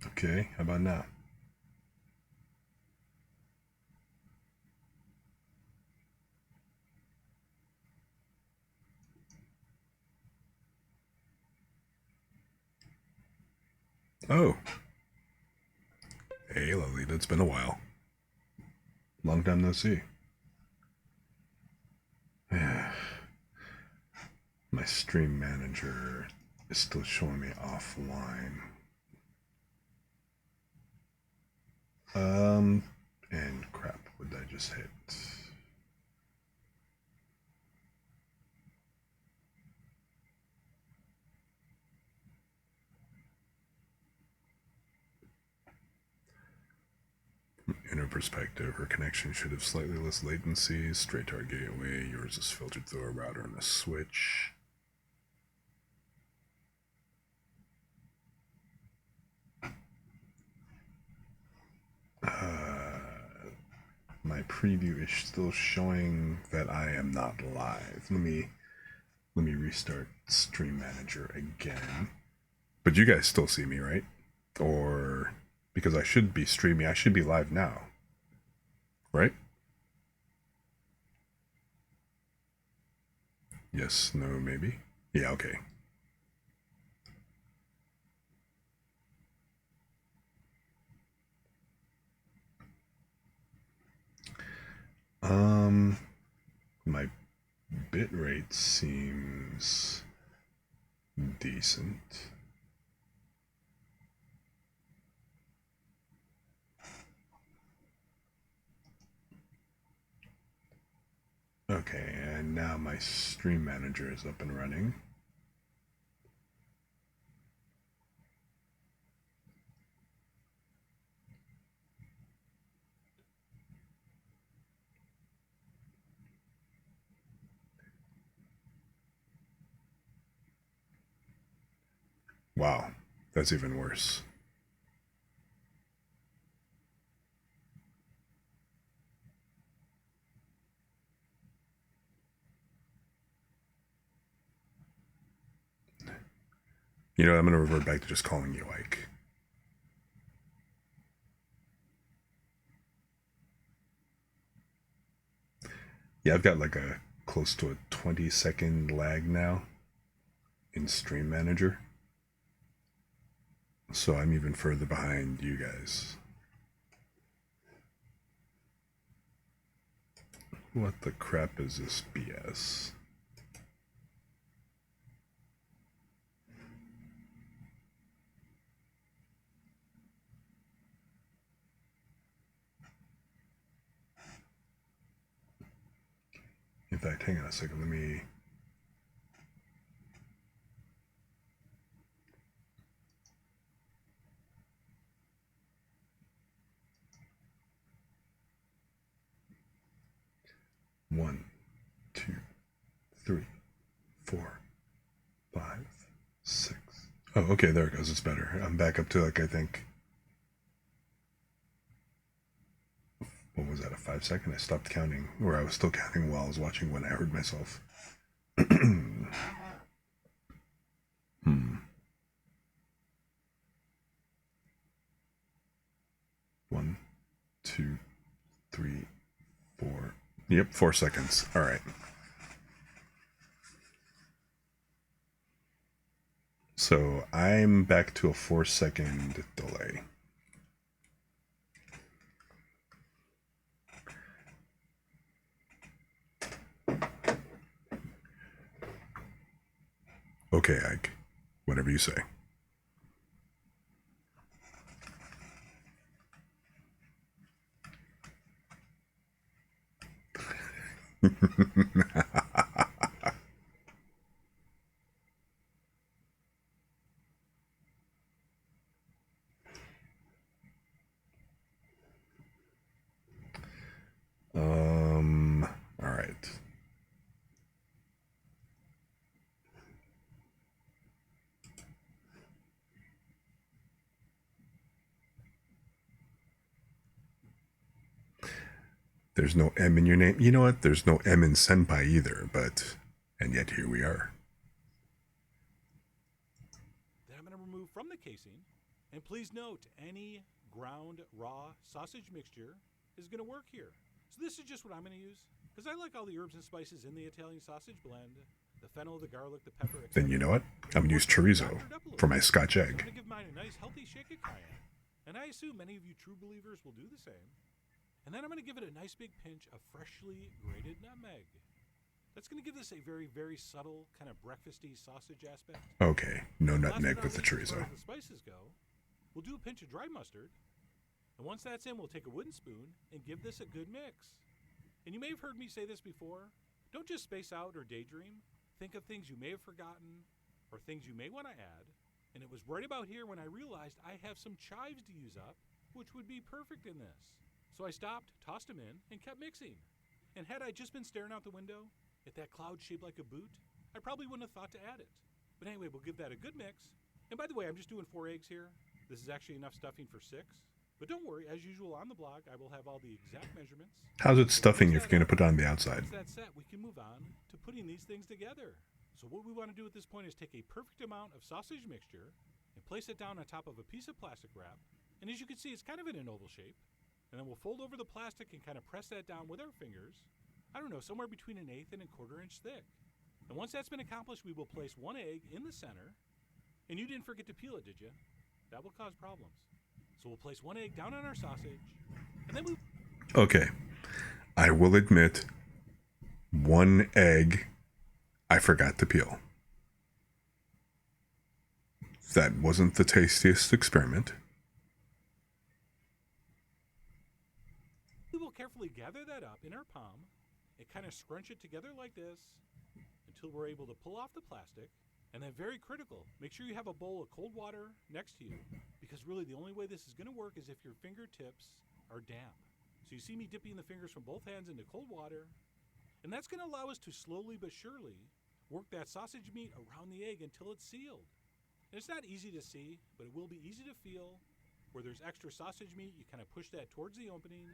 Okay, how about now? Oh, hey, Lolita, it's been a while. Long time no see. My stream manager is still showing me offline. Um, and crap, what did I just hit? Inner perspective, her connection should have slightly less latency. Straight to our gateway. Yours is filtered through a router and a switch. My preview is still showing that I am not live. Let me restart Stream Manager again. But you guys still see me, right? Or because I should be streaming, I should be live now, right? Yes, no, maybe. Yeah, okay. Um, my bitrate seems decent. Okay, and now my stream manager is up and running. Wow, that's even worse. You know, I'm gonna revert back to just calling you Ike. Yeah, I've got like a close to a 20-second lag now in Stream Manager. So I'm even further behind you guys. What the crap is this BS? In fact, hang on a second. Let me. One, two, three, four, five, six. Oh, okay, there it goes. It's better. I'm back up to like, I think. What was that, a 5 second? I stopped counting, or I was still counting while I was watching when I heard myself. hmm. One, two, three, four. Yep, 4 seconds. All right. So I'm back to a 4 second delay. Okay, Ike. Whatever you say. All right. There's no M in your name. You know what? There's no M in Senpai either, but. And yet here we are. That I'm going to remove from the casing And please note, any ground raw sausage mixture is going to work here. So this is just what I'm going to use, because I like all the herbs and spices in the Italian sausage blend. The fennel, the garlic, the pepper, etc. Then you know what? I'm gonna use chorizo for my Scotch I'm egg. going to give mine a nice healthy shake of cayenne. And I assume many of you true believers will do the same. And then I'm going to give it a nice big pinch of freshly grated nutmeg. That's going to give this a very, very subtle kind of breakfasty sausage aspect. Okay, no Last nutmeg but with the not least, as far chorizo. as the spices go, we'll do a pinch of dry mustard. And once that's in, we'll take a wooden spoon and give this a good mix. And you may have heard me say this before. Don't just space out or daydream. Think of things you may have forgotten or things you may want to add. And it was right about here when I realized I have some chives to use up, which would be perfect in this. So I stopped, tossed them in, and kept mixing. And had I just been staring out the window at that cloud shaped like a boot, I probably wouldn't have thought to add it. But anyway, we'll give that a good mix. And by the way, I'm just doing 4 eggs here. This is actually enough stuffing for 6. But don't worry, as usual on the blog, I will have all the exact measurements. How's it stuffing if you're gonna put it on the outside? Once that's set, we can move on to putting these things together. So what we want to do at this point is take a perfect amount of sausage mixture and place it down on top of a piece of plastic wrap. And as you can see, it's kind of in an oval shape. And then we'll fold over the plastic and kind of press that down with our fingers. I don't know, somewhere between 1/8 and 1/4 inch thick. And once that's been accomplished, we will place 1 egg in the center. And you didn't forget to peel it, did you? That will cause problems. So we'll place 1 egg down on our sausage. And then we... Okay, I will admit, 1 egg I forgot to peel. That wasn't the tastiest experiment. We will carefully gather that up in our palm and kind of scrunch it together like this until we're able to pull off the plastic. And then very critical, make sure you have a bowl of cold water next to you, because really the only way this is going to work is if your fingertips are damp. So you see me dipping the fingers from both hands into cold water, and that's going to allow us to slowly but surely work that sausage meat around the egg until it's sealed. And it's not easy to see, but it will be easy to feel. Where there's extra sausage meat, you kind of push that towards the opening.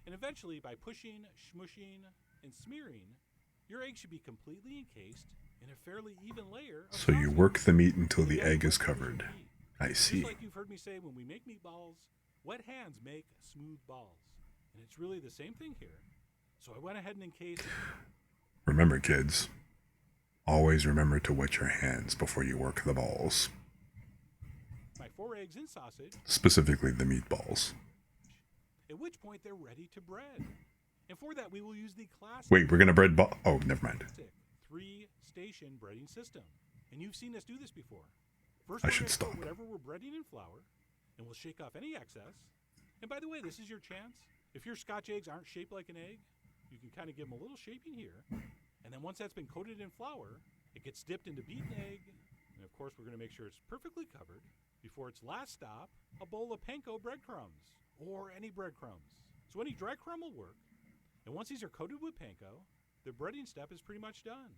And eventually, by pushing, smushing, and smearing, your egg should be completely encased in a fairly even layer of So you sausage. work the meat until the Again, egg is wet hands covered. are key. I Just see. like you've heard me say, when we make meatballs, wet hands make smooth balls. And it's really the same thing here. So I went ahead and encased Remember, kids, always remember to wet your hands before you work the balls, my 4 eggs in sausage, specifically the meatballs. at which point they're ready to bread. And for that, we will use the classic Wait, we're gonna bread ball? Oh, never mind. 3-station breading system. And you've seen us do this before. First, I we're should gonna coat stop. whatever we're breading in flour, and we'll shake off any excess. And by the way, this is your chance. If your Scotch eggs aren't shaped like an egg, you can kind of give them a little shaping here. And then once that's been coated in flour, it gets dipped into beaten egg. And of course, we're going to make sure it's perfectly covered. Before its last stop, a bowl of panko breadcrumbs, or any breadcrumbs. So any dry crumb will work. And once these are coated with panko, the breading step is pretty much done.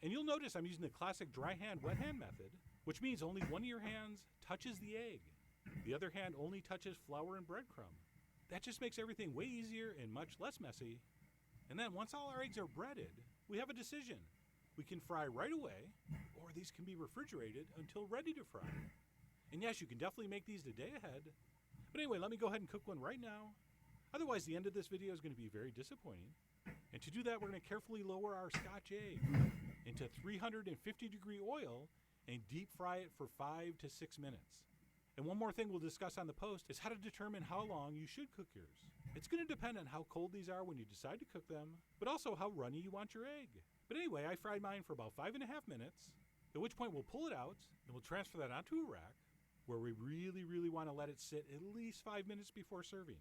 And you'll notice I'm using the classic dry hand, wet hand method, which means only one of your hands touches the egg. The other hand only touches flour and breadcrumb. That just makes everything way easier and much less messy. And then once all our eggs are breaded, we have a decision. We can fry right away, or these can be refrigerated until ready to fry. And yes, you can definitely make these the day ahead. But anyway, let me go ahead and cook one right now. Otherwise, the end of this video is going to be very disappointing. And to do that, we're going to carefully lower our Scotch egg into 350-degree oil and deep fry it for 5 to 6 minutes. And one more thing we'll discuss on the post is how to determine how long you should cook yours. It's going to depend on how cold these are when you decide to cook them, but also how runny you want your egg. But anyway, I fried mine for about 5.5 minutes, at which point we'll pull it out, and we'll transfer that onto a rack, where we really want to let it sit at least 5 minutes before serving,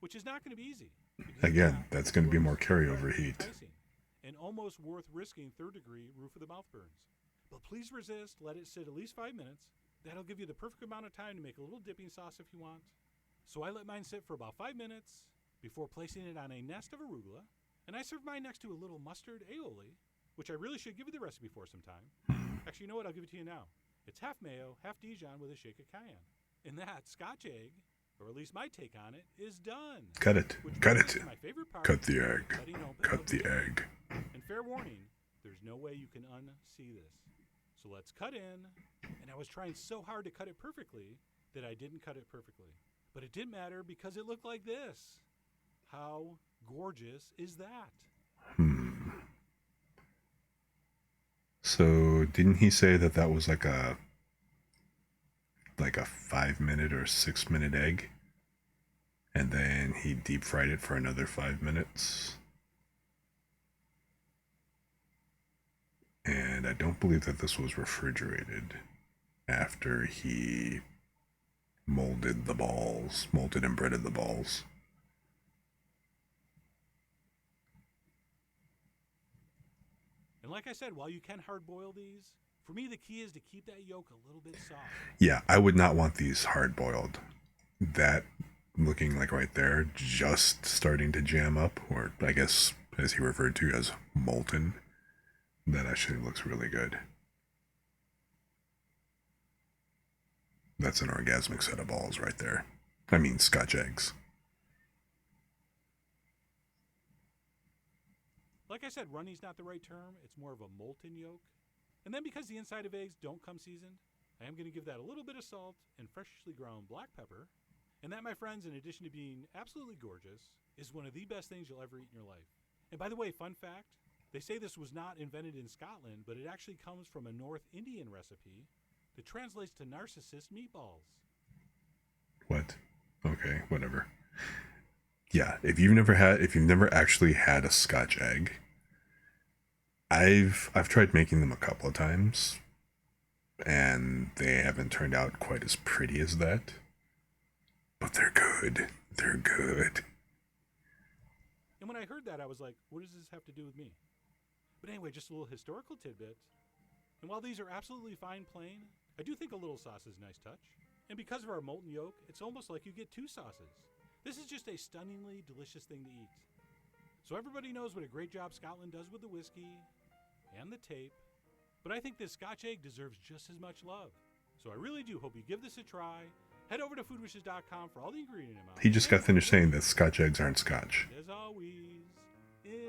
which is not going to be easy. Again, that's going to be more carryover heat. And almost worth risking 3rd-degree roof of the mouth burns. But please resist, let it sit at least 5 minutes. That'll give you the perfect amount of time to make a little dipping sauce if you want. So I let mine sit for about 5 minutes before placing it on a nest of arugula, and I serve mine next to a little mustard aioli, which I really should give you the recipe for sometime. Actually, you know what? I'll give it to you now. It's half mayo, half Dijon with a shake of cayenne. And that Scotch egg, or at least my take on it, is done. Cut it. Which Cut brings it. us to my favorite part, Cut the egg. cutting open Cut of the egg. And fair warning, there's no way you can unsee this. So let's cut in. And I was trying so hard to cut it perfectly that I didn't cut it perfectly. But it didn't matter because it looked like this. How gorgeous is that? So didn't he say that that was like a 5 minute or 6 minute egg? And then he deep fried it for another 5 minutes. And I don't believe that this was refrigerated after he molded and breaded the balls. And like I said, while you can hard boil these, for me the key is to keep that yolk a little bit soft. Yeah, I would not want these hard boiled. That looking like right there, just starting to jam up, or I guess as he referred to as molten, that actually looks really good. That's an orgasmic set of balls right there. I mean, Scotch eggs. Like I said, runny's not the right term. It's more of a molten yolk. And then because the inside of eggs don't come seasoned, I am going to give that a little bit of salt and freshly ground black pepper. And that, my friends, in addition to being absolutely gorgeous, is one of the best things you'll ever eat in your life. And by the way, fun fact, they say this was not invented in Scotland, but it actually comes from a North Indian recipe that translates to narcissist meatballs. What? Okay, whatever. Yeah, if you've never actually had a Scotch egg, I've tried making them a couple of times, and they haven't turned out quite as pretty as that. But they're good. They're good. And when I heard that, I was like, what does this have to do with me? But anyway, just a little historical tidbit. And while these are absolutely fine plain, I do think a little sauce is a nice touch. And because of our molten yolk, it's almost like you get two sauces. This is just a stunningly delicious thing to eat. So everybody knows what a great job Scotland does with the whiskey and the tape. But I think this Scotch egg deserves just as much love. So I really do hope you give this a try. Head over to foodwishes.com for all the ingredient amounts. He just got finished saying that Scotch eggs aren't Scotch. As always, enjoy.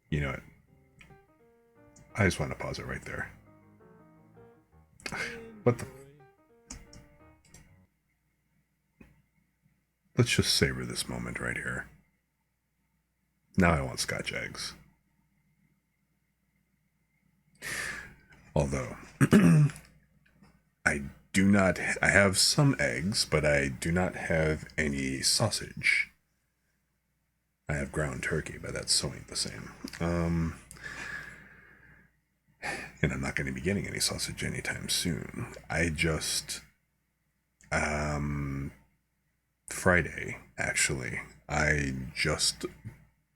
You know what? I just want to pause it right there. What the? Let's just savor this moment right here. Now I want Scotch eggs. Although, I have some eggs, but I do not have any sausage. I have ground turkey, but that so ain't the same. And I'm not going to be getting any sausage anytime soon. I just, Friday, actually, I just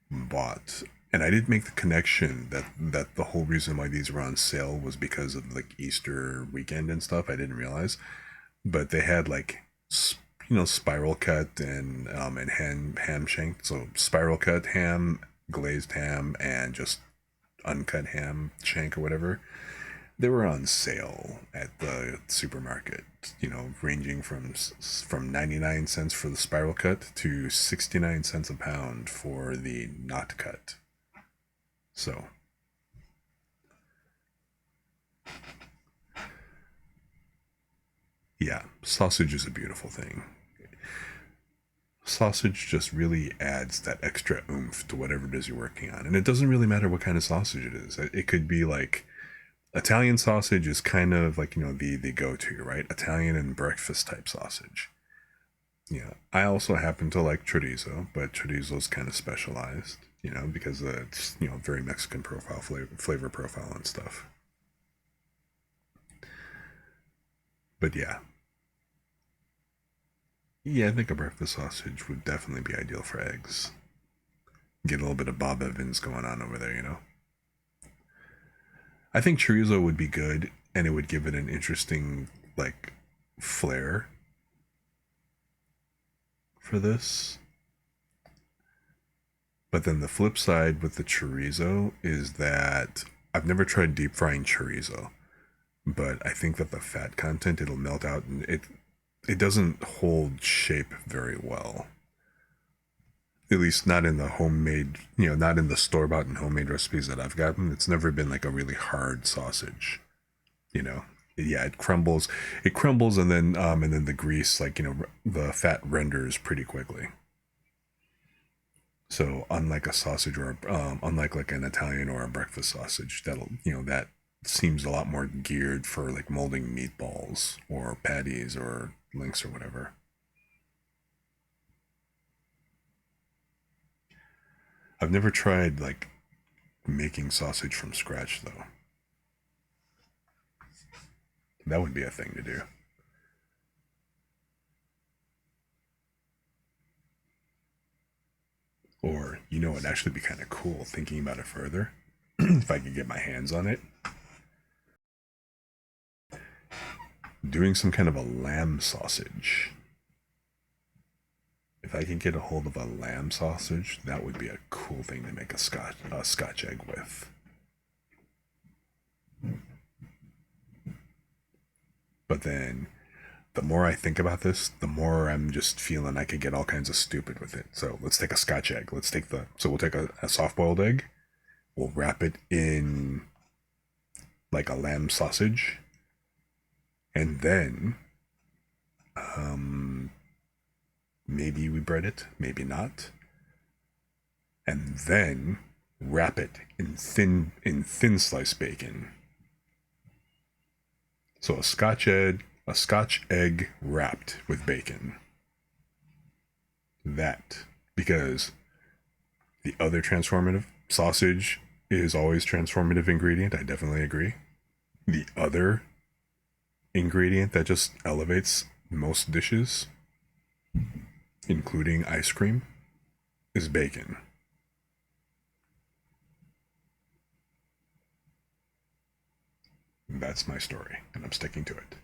bought, and I did make the connection that the whole reason why these were on sale was because of like Easter weekend and stuff. I didn't realize, but they had like, spiral cut and ham shank. So spiral cut ham, glazed ham, and just uncut ham shank or whatever. They were on sale at the supermarket, ranging from 99 cents for the spiral cut to 69 cents a pound for the not cut. So, yeah, sausage is a beautiful thing. Sausage just really adds that extra oomph to whatever it is you're working on. And it doesn't really matter what kind of sausage it is. It could be like, Italian sausage is kind of like, the go-to, right? Italian and breakfast type sausage. Yeah, I also happen to like chorizo, but chorizo's kind of specialized, because it's, very Mexican flavor profile and stuff. But yeah. Yeah, I think a breakfast sausage would definitely be ideal for eggs. Get a little bit of Bob Evans going on over there, I think chorizo would be good, and it would give it an interesting, flair for this. But then the flip side with the chorizo is that I've never tried deep frying chorizo, but I think that the fat content, it'll melt out, and it doesn't hold shape very well. at least not in the homemade, not in the store-bought and homemade recipes that I've gotten. It's never been like a really hard sausage, you know. Yeah, it crumbles, and then the grease, like, the fat renders pretty quickly. So unlike a sausage or unlike like an Italian or a breakfast sausage, that seems a lot more geared for like molding meatballs or patties or links or whatever. I've never tried like making sausage from scratch though. That would be a thing to do. Or, it'd actually be kind of cool thinking about it further. If I could get my hands on it. Doing some kind of a lamb sausage. If I could get a hold of a lamb sausage, that would be a cool thing to make a scotch egg with. But then, the more I think about this, the more I'm just feeling I could get all kinds of stupid with it. So let's take a scotch egg. We'll take a soft-boiled egg. We'll wrap it in like a lamb sausage. And then, maybe we bread it, maybe not. And then wrap it in thin sliced bacon. So a Scotch egg wrapped with bacon. That, because the other transformative sausage is always transformative ingredient. I definitely agree. The other ingredient that just elevates most dishes, including ice cream, is bacon. That's my story, and I'm sticking to it.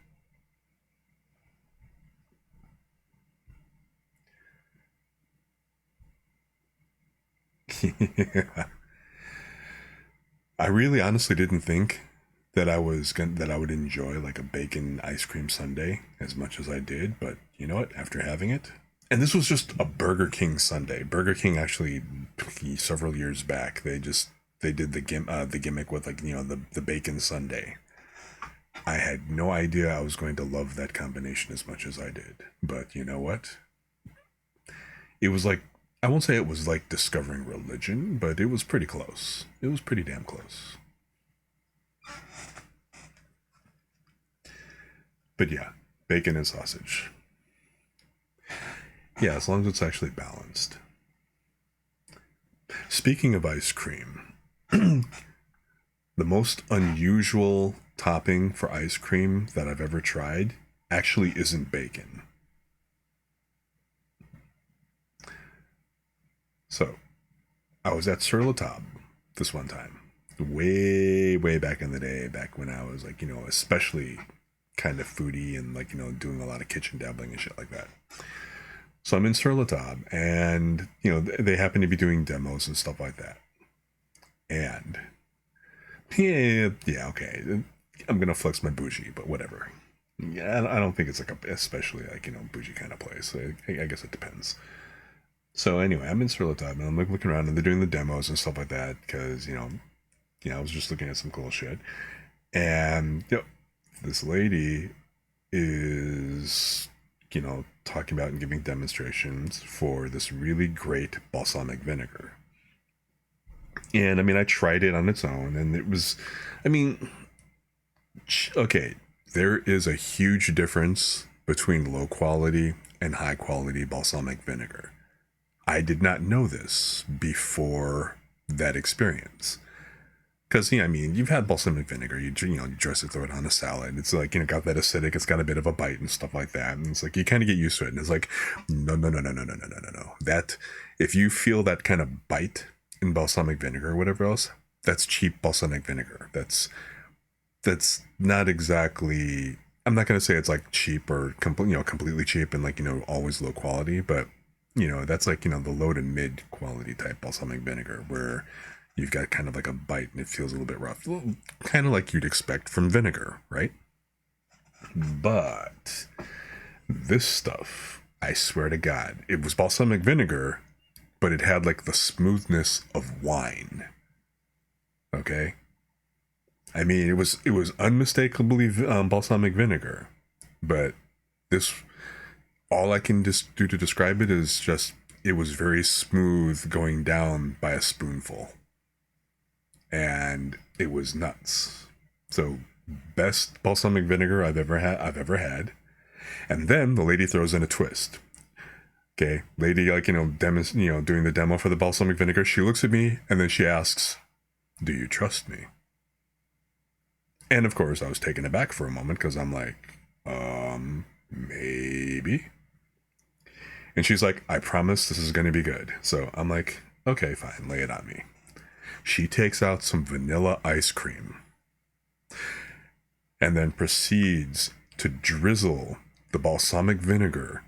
I really honestly didn't think that I would enjoy like a bacon ice cream sundae as much as I did, but you know what? After having it, and this was just a Burger King sundae. Burger King actually, several years back, they did the gimmick with like the bacon sundae. I had no idea I was going to love that combination as much as I did, but you know what? It was like, I won't say it was like discovering religion, but it was pretty close. It was pretty damn close. But yeah, bacon and sausage. Yeah, as long as it's actually balanced. Speaking of ice cream, the most unusual topping for ice cream that I've ever tried actually isn't bacon. So, I was at Sur La Table this one time, way, way back in the day, back when I was like, especially kind of foodie and like, doing a lot of kitchen dabbling and shit like that. So I'm in Sur La Table, and they happen to be doing demos and stuff like that. And yeah, okay, I'm gonna flex my bougie, but whatever. Yeah, I don't think it's like a especially like bougie kind of place. I guess it depends. So anyway, I'm in Sur La Table, and I'm like looking around, and they're doing the demos and stuff like that because I was just looking at some cool shit, and this lady is talking about and giving demonstrations for this really great balsamic vinegar. And I mean, I tried it on its own, and it was, I mean, okay, there is a huge difference between low quality and high quality balsamic vinegar. I did not know this before that experience. Because, I mean, you've had balsamic vinegar, you dress it, throw it on a salad. It's like, got that acidic, it's got a bit of a bite and stuff like that. And it's like, you kind of get used to it. And it's like, no, no, no, no, no, no, no, no, no, no. That, if you feel that kind of bite in balsamic vinegar or whatever else, that's cheap balsamic vinegar. That's not exactly, I'm not going to say it's like cheap or, completely cheap and like, always low quality, but, that's like, the low to mid quality type balsamic vinegar where you've got kind of like a bite and it feels a little bit rough. Kind of like you'd expect from vinegar, right? But this stuff, I swear to God, it was balsamic vinegar, but it had like the smoothness of wine. Okay? I mean, it was unmistakably balsamic vinegar, but this, all I can just do to describe it is just it was very smooth going down by a spoonful, and it was nuts. So, best balsamic vinegar I've ever had. And then the lady throws in a twist. Okay, lady, like, doing the demo for the balsamic vinegar. She looks at me and then she asks, "Do you trust me?" And of course, I was taken aback for a moment because I'm like, maybe. And she's like, "I promise this is going to be good." So I'm like, okay, fine, lay it on me. She takes out some vanilla ice cream and then proceeds to drizzle the balsamic vinegar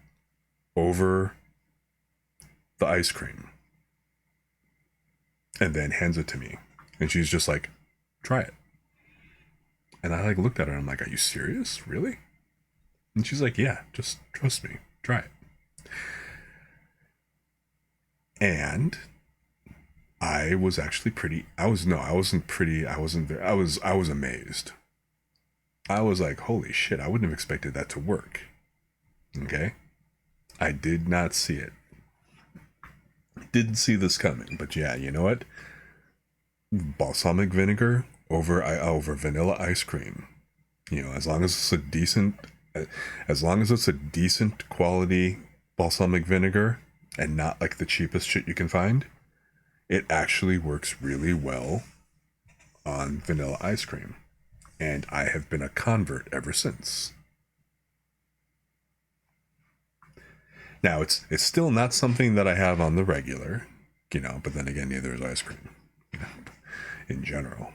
over the ice cream and then hands it to me. And she's just like, "Try it." And I like looked at her and I'm like, "Are you serious? Really?" And she's like, "Yeah, just trust me. Try it." And I was actually I was amazed. I was like, "Holy shit, I wouldn't have expected that to work." Okay? I did not see it. Didn't see this coming, but yeah, you know what? Balsamic vinegar over vanilla ice cream. As long as it's a decent quality balsamic vinegar and not like the cheapest shit you can find, it actually works really well on vanilla ice cream. And I have been a convert ever since. Now, it's still not something that I have on the regular, but then again, neither is ice cream, in general.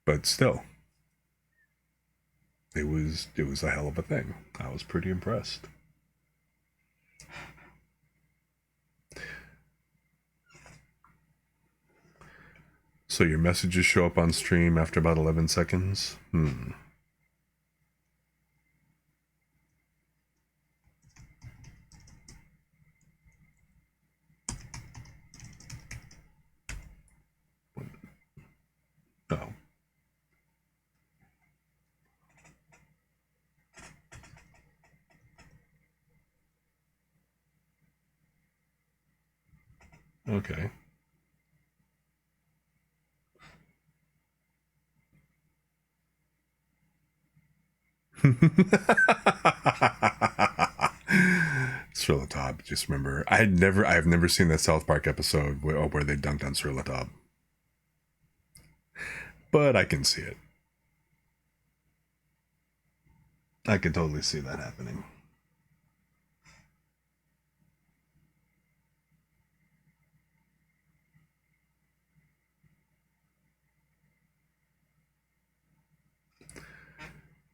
But still, it was a hell of a thing. I was pretty impressed. So your messages show up on stream after about 11 seconds? Oh. Okay. Sriracha. Just remember, I've never seen that South Park episode where they dunked on Sriracha. But I can see it. I can totally see that happening.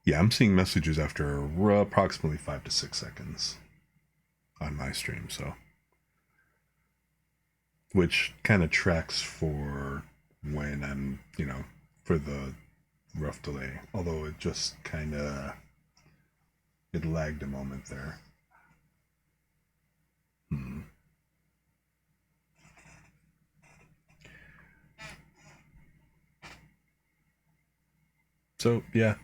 Yeah, I'm seeing messages after approximately 5 to 6 seconds on my stream, so. Which kind of tracks for when I'm, for the rough delay. Although it just it lagged a moment there. So, yeah.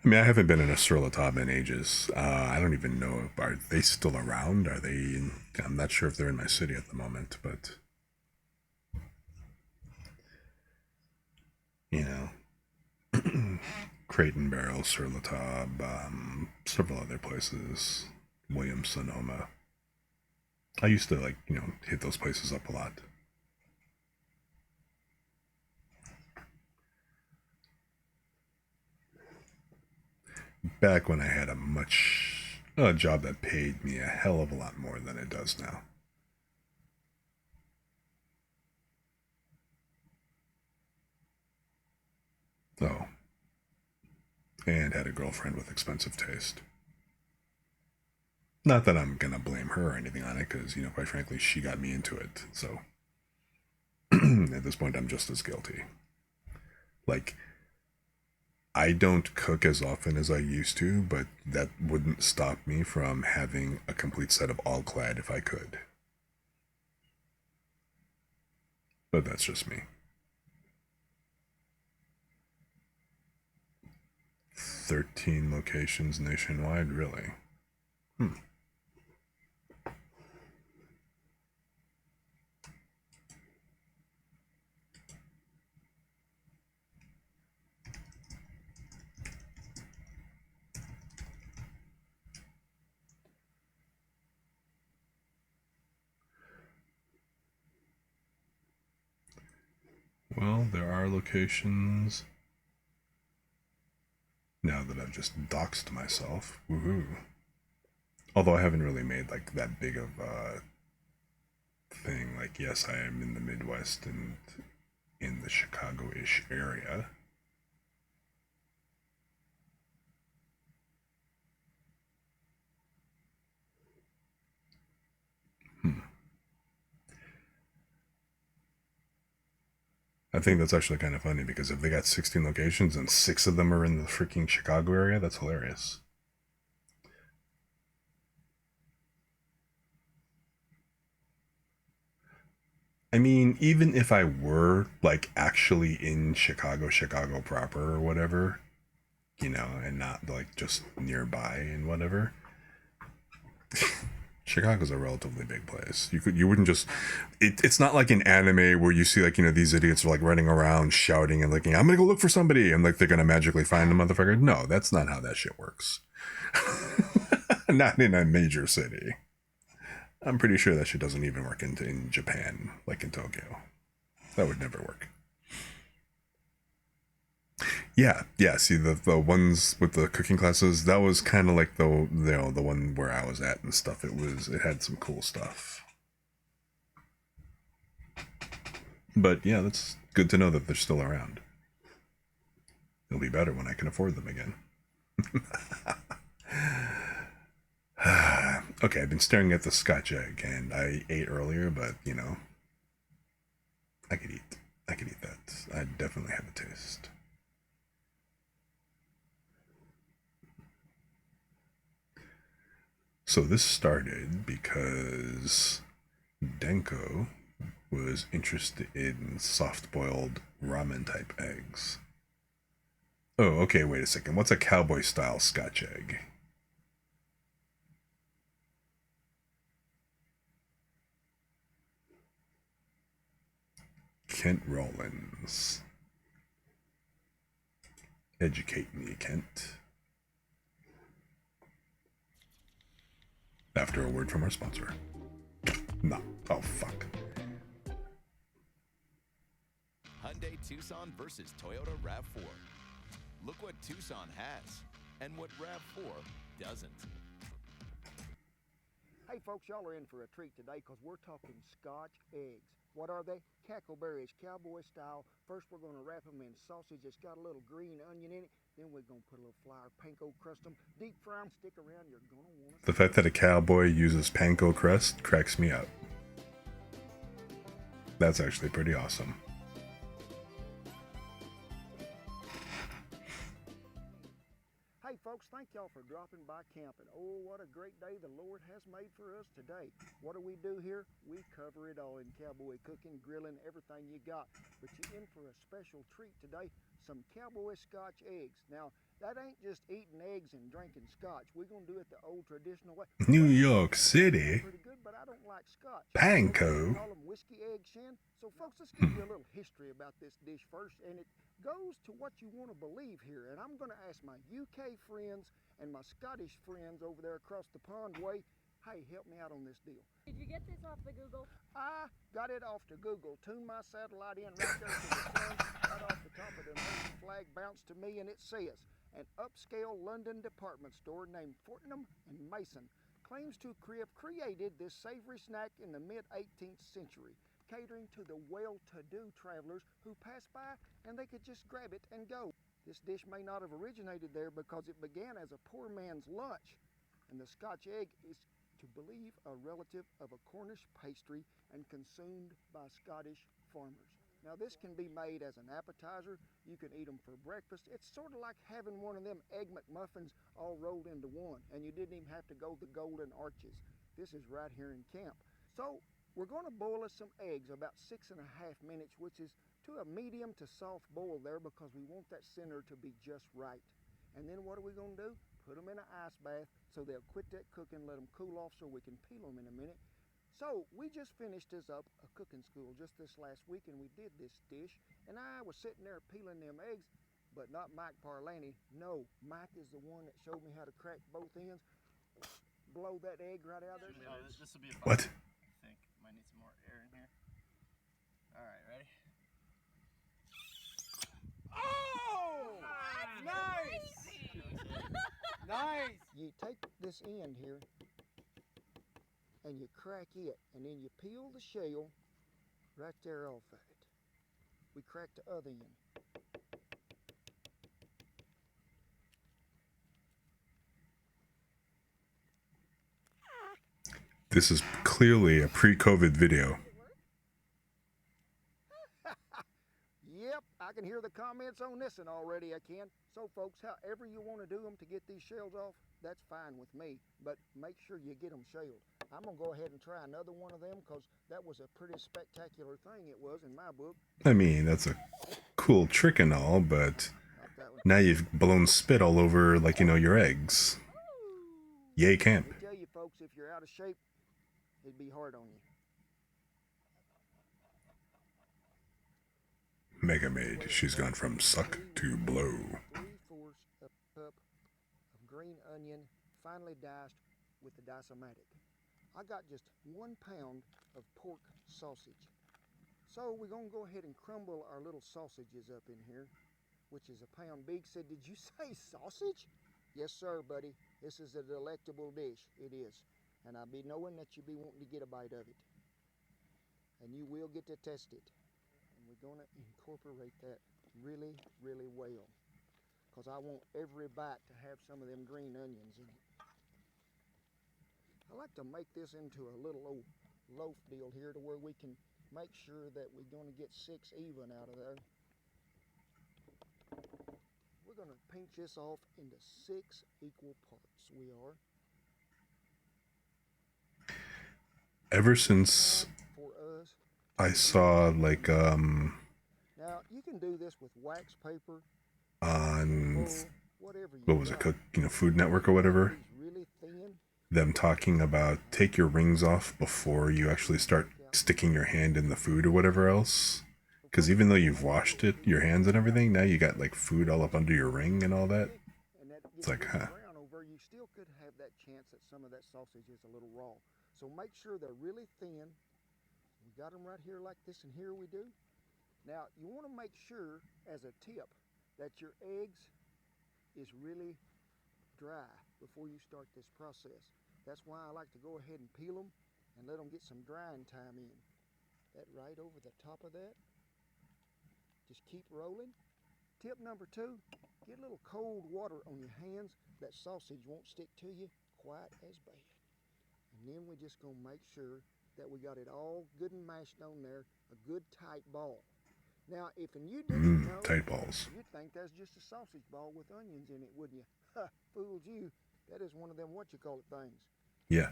I mean, I haven't been in a Sriracha in ages. I don't even know, are they still around? I'm not sure if they're in my city at the moment, but, Crate and Barrel, Sriracha, several other places, Williams, Sonoma. I used to, hit those places up a lot. Back when I had a job that paid me a hell of a lot more than it does now. Oh. And had a girlfriend with expensive taste. Not that I'm gonna blame her or anything on it, because, quite frankly, she got me into it, so. At this point, I'm just as guilty. Like, I don't cook as often as I used to, but that wouldn't stop me from having a complete set of All Clad if I could. But that's just me. 13 locations nationwide, really? Well, there are locations. Now that I've just doxed myself, woohoo. Although I haven't really made like that big of a thing. Like, yes, I am in the Midwest and in the Chicago-ish area. I think that's actually kind of funny because if they got 16 locations and 6 of them are in the freaking Chicago area, that's hilarious. I mean, even if I were like actually in Chicago proper or whatever, you know, and not like just nearby and whatever, Chicago's a relatively big place. You wouldn't just. It's not like an anime where you see like, you know, these idiots are like running around shouting and like, I'm gonna go look for somebody and like they're gonna magically find the motherfucker. No, that's not how that shit works. Not in a major city. I'm pretty sure that shit doesn't even work in Japan, like in Tokyo. That would never work. Yeah. See the ones with the cooking classes. That was kind of like the one where I was at and stuff. It had some cool stuff. But yeah, that's good to know that they're still around. It'll be better when I can afford them again. Okay, I've been staring at the Scotch egg, and I ate earlier, but you know, I could eat that. I definitely have a taste. So this started because Denko was interested in soft-boiled ramen type eggs. Oh, okay, wait a second. What's a cowboy style Scotch egg? Kent Rollins. Educate me, Kent. After a word from our sponsor. No. Oh, fuck. Hyundai Tucson versus Toyota RAV4. Look what Tucson has and what RAV4 doesn't. Hey folks, y'all are in for a treat today because we're talking Scotch eggs. What are they? Cackleberries, cowboy style. First we're going to wrap them in sausage that's got a little green onion in it. Then we're going to put a little flour, panko crust them, deep fry them, stick around. You're going to want to... The fact that a cowboy uses panko crust cracks me up. That's actually pretty awesome. Hey folks, thank y'all for dropping by camping. Oh, what a great day the Lord has made for us today. What do we do here? We cover it all in cowboy cooking, grilling, everything you got. But you're in for a special treat today, some cowboy Scotch eggs. Now, that ain't just eating eggs and drinking Scotch. We're going to do it the old traditional way. New York City. Pretty good, but I don't like Scotch. Panko. We call them whiskey egg shin. So folks, let's give you a little history about this dish first, and it goes to what you want to believe here. And I'm going to ask my UK friends and my Scottish friends over there across the pond way, hey, help me out on this deal. Did you get this off the Google? I got it off the Google, tuned my satellite in right there to the sun, right off the top of the American flag, bounced to me, and it says, an upscale London department store named Fortnum and Mason claims to have created this savory snack in the mid-18th century, catering to the well-to-do travelers who pass by and they could just grab it and go. This dish may not have originated there because it began as a poor man's lunch, and the Scotch egg is, to believe, a relative of a Cornish pastry and consumed by Scottish farmers. Now this can be made as an appetizer, you can eat them for breakfast. It's sort of like having one of them Egg McMuffins all rolled into one, and you didn't even have to go the Golden Arches. This is right here in camp. So We're going to boil us some eggs about 6.5 minutes, which is to a medium to soft boil there because we want that center to be just right. And then what are we going to do? Put them in an ice bath so they'll quit that cooking, let them cool off so we can peel them in a minute. So we just finished this up a cooking school just this last week, and we did this dish, and I was sitting there peeling them eggs, but not Mike Parlani. No, Mike is the one that showed me how to crack both ends, blow that egg right out of there. This will be a What? I think might need some more air in here. All right, ready? Oh! Nice! Nice! You take this end here and you crack it, and then you peel the shell right there off of it. We crack the other end. This is clearly a pre-COVID video. Yep, I can hear the comments on this one already, I can. So folks, however you want to do them to get these shells off, that's fine with me, but make sure you get them shelled. I'm going to go ahead and try another one of them because that was a pretty spectacular thing it was in my book. I mean, that's a cool trick and all, but Not that one. now you've blown spit all over, like, you know, your eggs. Yay, camp. Let me tell you folks, if you're out of shape, it'd be hard on you. Mega Maid, she's gone from suck to blow. 3/4 a cup of green onion, finely diced with the dice-o-matic. I got just 1 pound of pork sausage. So we're gonna go ahead and crumble our little sausages up in here, which is a pound big. Said, did you say sausage? Yes, sir, buddy. This is a delectable dish. It is. And I be knowing that you be wanting to get a bite of it. And you will get to test it. And we're gonna incorporate that really, really well. Because I want every bite to have some of them green onions in it. I like to make this into a little old loaf deal here to where we can make sure that we're going to get 6 even out of there. We're going to pinch this off into 6 equal parts. We are. Ever since For us. I saw, like, Now, you can do this with wax paper, on, wool, whatever you what was it, got. Food Network or whatever, These really thin. them talking about take your rings off before you actually start sticking your hand in the food or whatever else. Because even though you've washed it, your hands and everything, now you got like food all up under your ring and all that. And that It's like, huh. brown over, you still could have that chance that some of that sausage is a little raw. So make sure they're really thin. We got them right here like this, and here we do. Now, you want to make sure, as a tip, that your eggs is really dry before you start this process. That's why I like to go ahead and peel them and let them get some drying time in. That right over the top of that. Just keep rolling. Tip number 2, get a little cold water on your hands. That sausage won't stick to you quite as bad. And then we're just gonna make sure that we got it all good and mashed on there, a good tight ball. Now, if and you didn't know, Tight balls. you'd think that's just a sausage ball with onions in it, wouldn't you? Ha, fooled you. That is one of them what-you-call-it things. Yeah.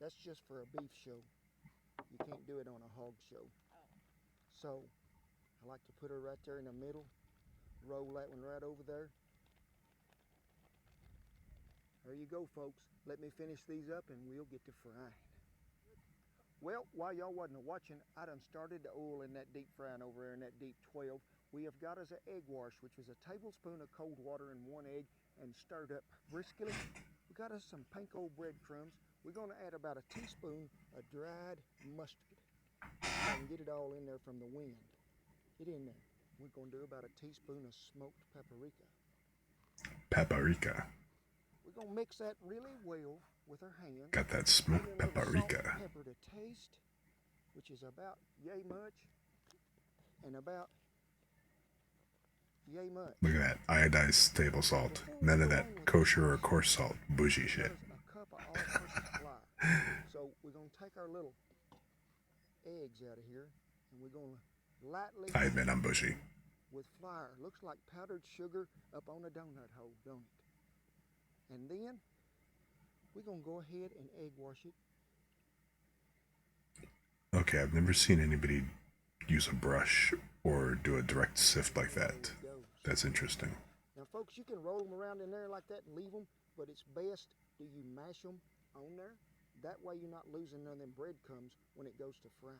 That's just for a beef show. You can't do it on a hog show. So, I like to put her right there in the middle, roll that one right over there. There you go, folks. Let me finish these up and we'll get to frying. Well, while y'all wasn't watching, I done started the oil in that deep frying over there in that deep 12. We have got us an egg wash, which was a tablespoon of cold water and 1 egg and stirred up briskly. We got us some panko breadcrumbs. We're gonna add about a teaspoon of dried mustard and get it all in there from the wind. Get in there. We're gonna do about a teaspoon of smoked paprika. Paprika. We're gonna mix that really well with our hands. Got that Put smoked in a little salt and paprika. pepper to taste, which is about yay much, and about yay much. Look at that iodized table salt. None of that kosher or coarse salt. Bougie shit. Just a cup of all-purpose flour. So we're gonna take our little eggs out of here, and we're gonna lightly I admit I'm bougie. with flour. Looks like powdered sugar up on a donut hole, don't it? And then We're gonna go ahead and egg wash it. Okay, I've never seen anybody use a brush or do a direct sift like that. There we go. That's interesting. Now, folks, you can roll them around in there like that and leave them, but it's best do you mash them on there. That way you're not losing none of them breadcrumbs when it goes to frying.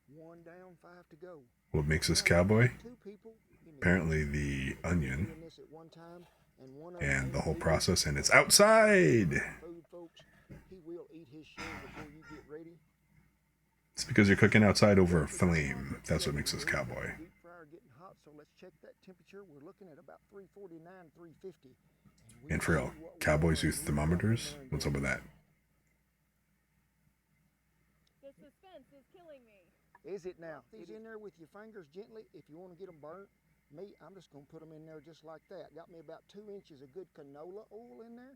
1 down, 5 to go. What makes this cowboy? 2 people. Apparently the onion doing this at one time, and one of and them the whole ain't process, and it's outside. food, folks. He will eat his share before you get ready. It's because you're cooking outside over a flame. That's what makes this cowboy. Deep fryer getting hot, so let's check that temperature. We're looking at about 349, 350. And for real, cowboys use thermometers? What's up with that? The suspense is killing me. Is it now? These in there with your fingers gently if you want to get them burnt. Me, I'm just going to put them in there just like that. Got me about 2 inches of good canola oil in there.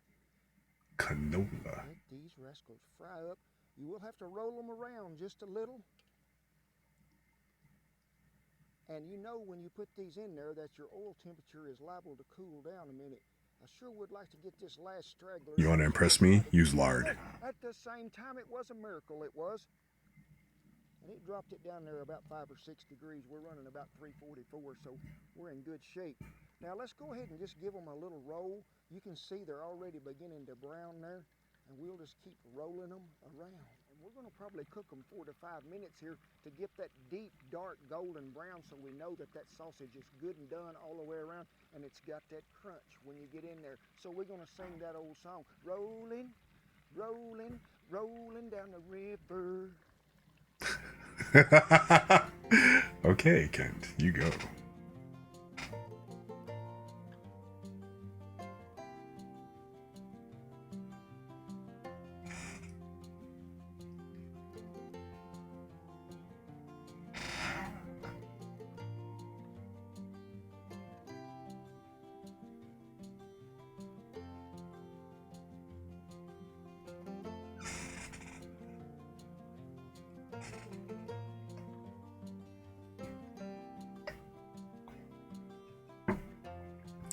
Canola. Let these rascals fry up. You will have to roll them around just a little. And you know when you put these in there that your oil temperature is liable to cool down a minute. I sure would like to get this last straggler. You want to impress me? Use lard. At the same time, it was a miracle, it was. And it dropped it down there about 5 or 6 degrees. We're running about 344, so we're in good shape. Now let's go ahead and just give them a little roll. You can see they're already beginning to brown there, and we'll just keep rolling them around. And we're going to probably cook them 4 to 5 minutes here to get that deep, dark, golden brown, so we know that that sausage is good and done all the way around, and it's got that crunch when you get in there. So we're going to sing that old song, rolling, rolling, rolling down the river. Okay, Kent, you go.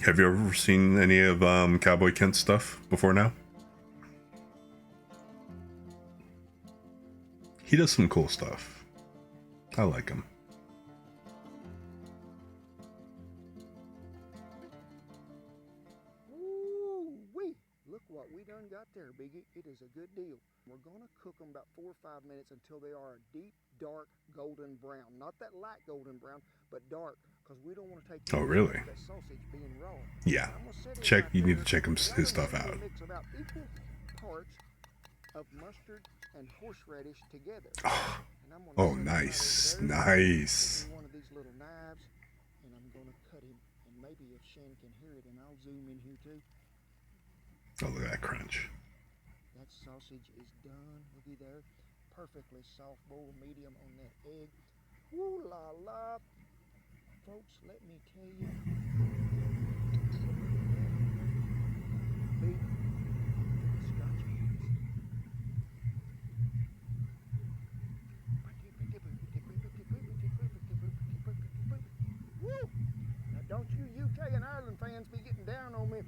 Have you ever seen any of Cowboy Kent's stuff before now? He does some cool stuff. I like him. Ooh-wee! Look what we done got there, Biggie. It is a good deal. We're going to cook them about 4 or 5 minutes until they are a deep, dark, golden brown. Not that light golden brown, but dark, because we don't want to take Oh, really? that sausage being raw. Yeah. I'm gonna set it Check. right You need there. to check Right his stuff away, out. we mix about equal parts of mustard and horseradish together. Oh, And I'm gonna oh, set it nice, right over there. nice. Get me one of these little knives, and I'm gonna cut him. And maybe if Shannon can hear it, and I'll zoom in here too. Oh, look at that crunch. That sausage is done. Looky there. Perfectly soft boiled medium on that egg. Woo la la. Folks, let me tell you. Beef, Scotch eggs. Woo! Now don't you UK and Ireland fans be getting down on me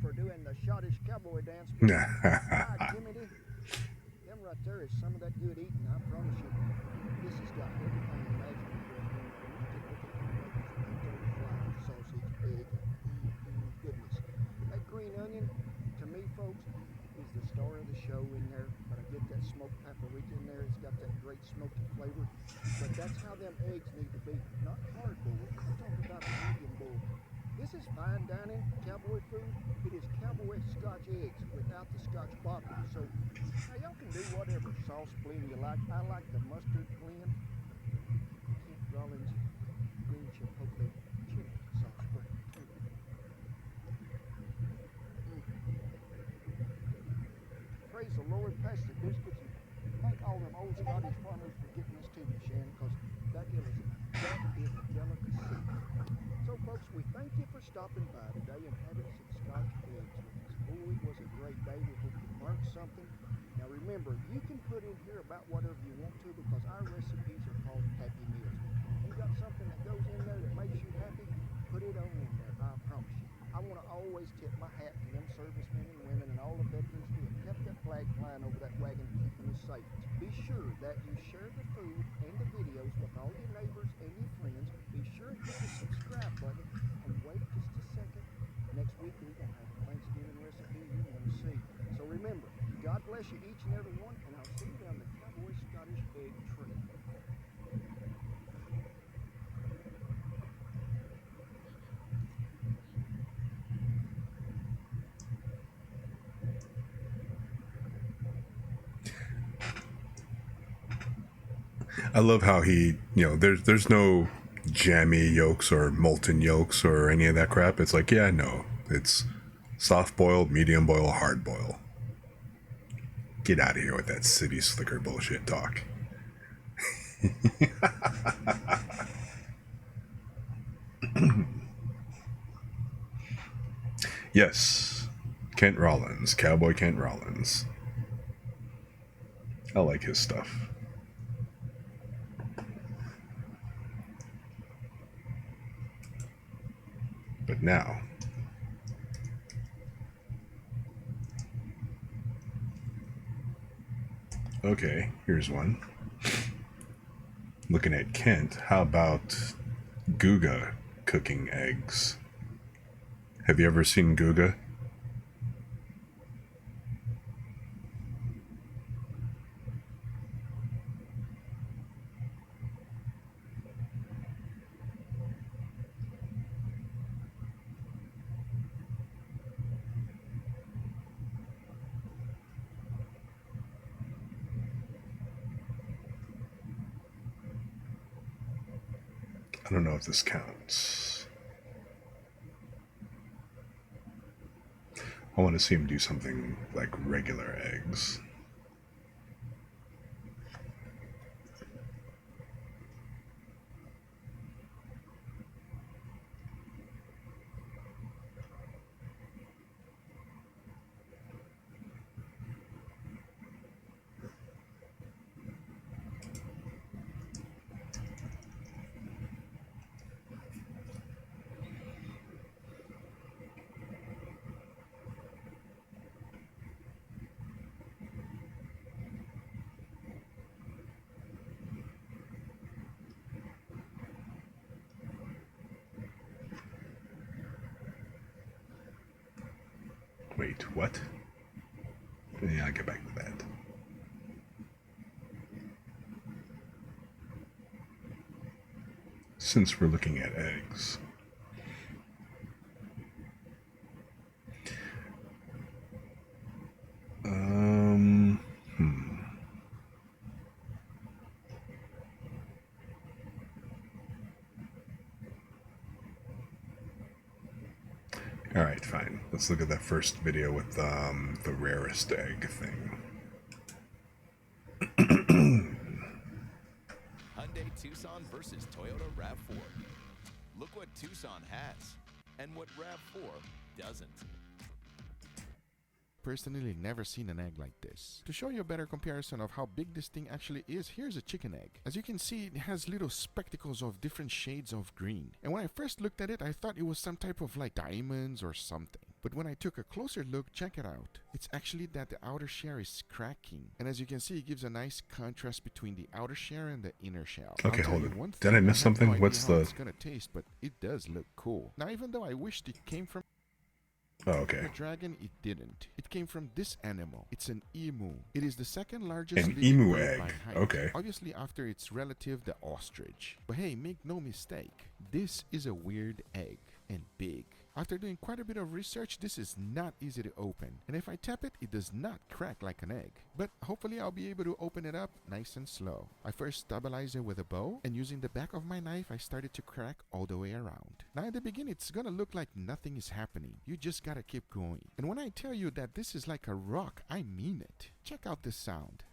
for doing the Scottish cowboy dance. Ah, Jiminy. Them right there is some of that good eating, I promise you. This has got everything imaginable sausage, egg, goodness. That green onion, to me, folks, is the star of the show in there. But I get that smoked paprika in there. It's got that great smoky flavor. But that's how them eggs need to be. Not hard boiled. I'm talking about the medium boiled. This is fine dining, cowboy food. It is cowboy Scotch eggs without the Scotch bottom. So now y'all can do whatever sauce blend you like. I like the mustard blend. Kent Rollins green chipotle chili sauce blend. Praise the Lord, pass the biscuits, and thank all them old Scottish farmers for getting this to me, Shannon, because that is a delicacy. So, folks, we thank you for stopping by today and having some Scotch eggs with us. Oh, it was a great day. We hope you learned something. Now, remember, you can put in here about whatever you want to because our recipes are called Happy Meals. You got something that goes in there that makes you happy, put it on in there. I promise you. I want to always tip my hat to them servicemen and women and all the veterans who have kept that flag flying over that wagon, keeping us safe. Be sure that you share the food and the videos with all your neighbors and your friends. Be sure and hit the subscribe button and wait just a second. Next week we're going to have a Thanksgiving recipe you want to see. So remember, God bless you each and every one, and I'll see you down the Cowboy Scottish Egg Trail. I love how he, there's no jammy yolks or molten yolks or any of that crap. It's like, yeah, no, it's soft boil, medium boil, hard boil. Get out of here with that city slicker bullshit talk. Yes, Kent Rollins, Cowboy Kent Rollins. I like his stuff. But now, okay, here's one. Looking at Kent, how about Guga cooking eggs? Have you ever seen Guga? I don't know if this counts. I want to see him do something like regular eggs. Wait, what? Yeah, I'll get back to that. Since we're looking at eggs, All right, fine. Let's look at that first video with the rarest egg thing. Hyundai Tucson versus Toyota RAV4. Look what Tucson has and what RAV4 doesn't. Personally never seen an egg like this. To show you a better comparison of how big this thing actually is, here's a chicken egg. As you can see, it has little spectacles of different shades of green. And when I first looked at it, I thought it was some type of like diamonds or something. But when I took a closer look, check it out. It's actually that the outer shell is cracking. And as you can see, it gives a nice contrast between the outer shell and the inner shell. Okay, hold it. Did I miss something? No idea What's how the... it's gonna taste, but it does look cool. Now, even though I wished it came from Oh, okay. the dragon, it didn't. It came from this animal. It's an emu. It is the second largest An living emu bird egg. by height. Okay. Obviously after its relative, the ostrich. But hey, make no mistake, this is a weird egg and big. After doing quite a bit of research, this is not easy to open. And if I tap it, it does not crack like an egg. But hopefully I'll be able to open it up nice and slow. I first stabilized it with a bow, and using the back of my knife, I started to crack all the way around. Now in the beginning, it's gonna look like nothing is happening. You just gotta keep going. And when I tell you that this is like a rock, I mean it. Check out this sound.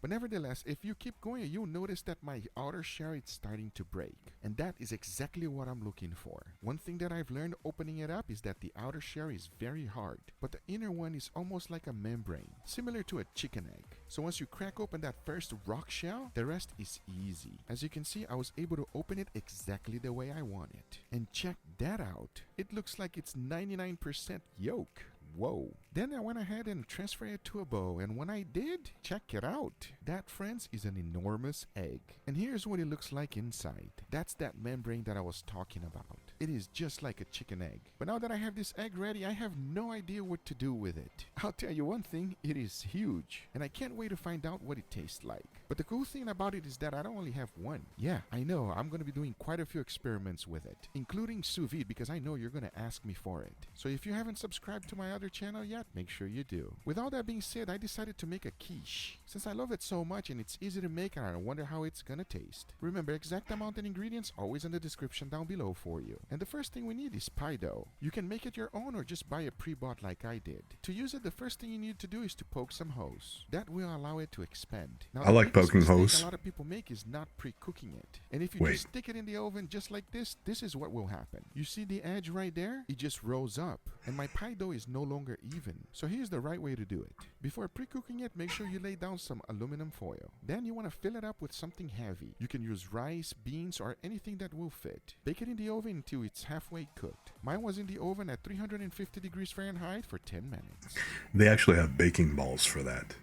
But nevertheless, if you keep going, you'll notice that my outer shell is starting to break. And that is exactly what I'm looking for. One thing that I've learned opening it up is that the outer shell is very hard, but the inner one is almost like a membrane, similar to a chicken egg. So once you crack open that first rock shell, the rest is easy. As you can see, I was able to open it exactly the way I want it. And check that out. It looks like it's 99% yolk. Whoa. Then I went ahead and transferred it to a bowl, and when I did, check it out. That, friends, is an enormous egg. And here's what it looks like inside. That's that membrane that I was talking about. It is just like a chicken egg. But now that I have this egg ready, I have no idea what to do with it. I'll tell you one thing, it is huge, and I can't wait to find out what it tastes like. But the cool thing about it is that I don't only have one. Yeah, I know, I'm going to be doing quite a few experiments with it, including sous vide, because I know you're going to ask me for it. So if you haven't subscribed to my other channel yet, make sure you do. With all that being said, I decided to make a quiche. Since I love it so much and it's easy to make and I wonder how it's gonna taste. Remember, exact amount and ingredients always in the description down below for you. And the first thing we need is pie dough. You can make it your own or just buy a pre-bought like I did. To use it, the first thing you need to do is to poke some holes. That will allow it to expand. Now, I like the biggest poking mistake holes. a lot of people make is not pre-cooking it. And if you Wait. just stick it in the oven just like this is what will happen. You see the edge right there? It just rolls up. And my pie dough is no longer even. So here's the right way to do it. Before pre-cooking it, make sure you lay down some aluminum foil. Then you want to fill it up with something heavy. You can use rice, beans, or anything that will fit. Bake it in the oven until it's halfway cooked. Mine was in the oven at 350 degrees Fahrenheit for 10 minutes. They actually have baking balls for that.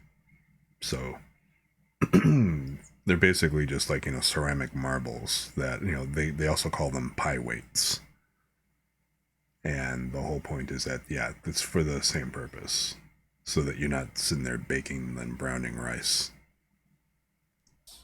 So they're basically just like, ceramic marbles that, they also call them pie weights. And the whole point is that, yeah, it's for the same purpose. So that you're not sitting there baking and browning rice.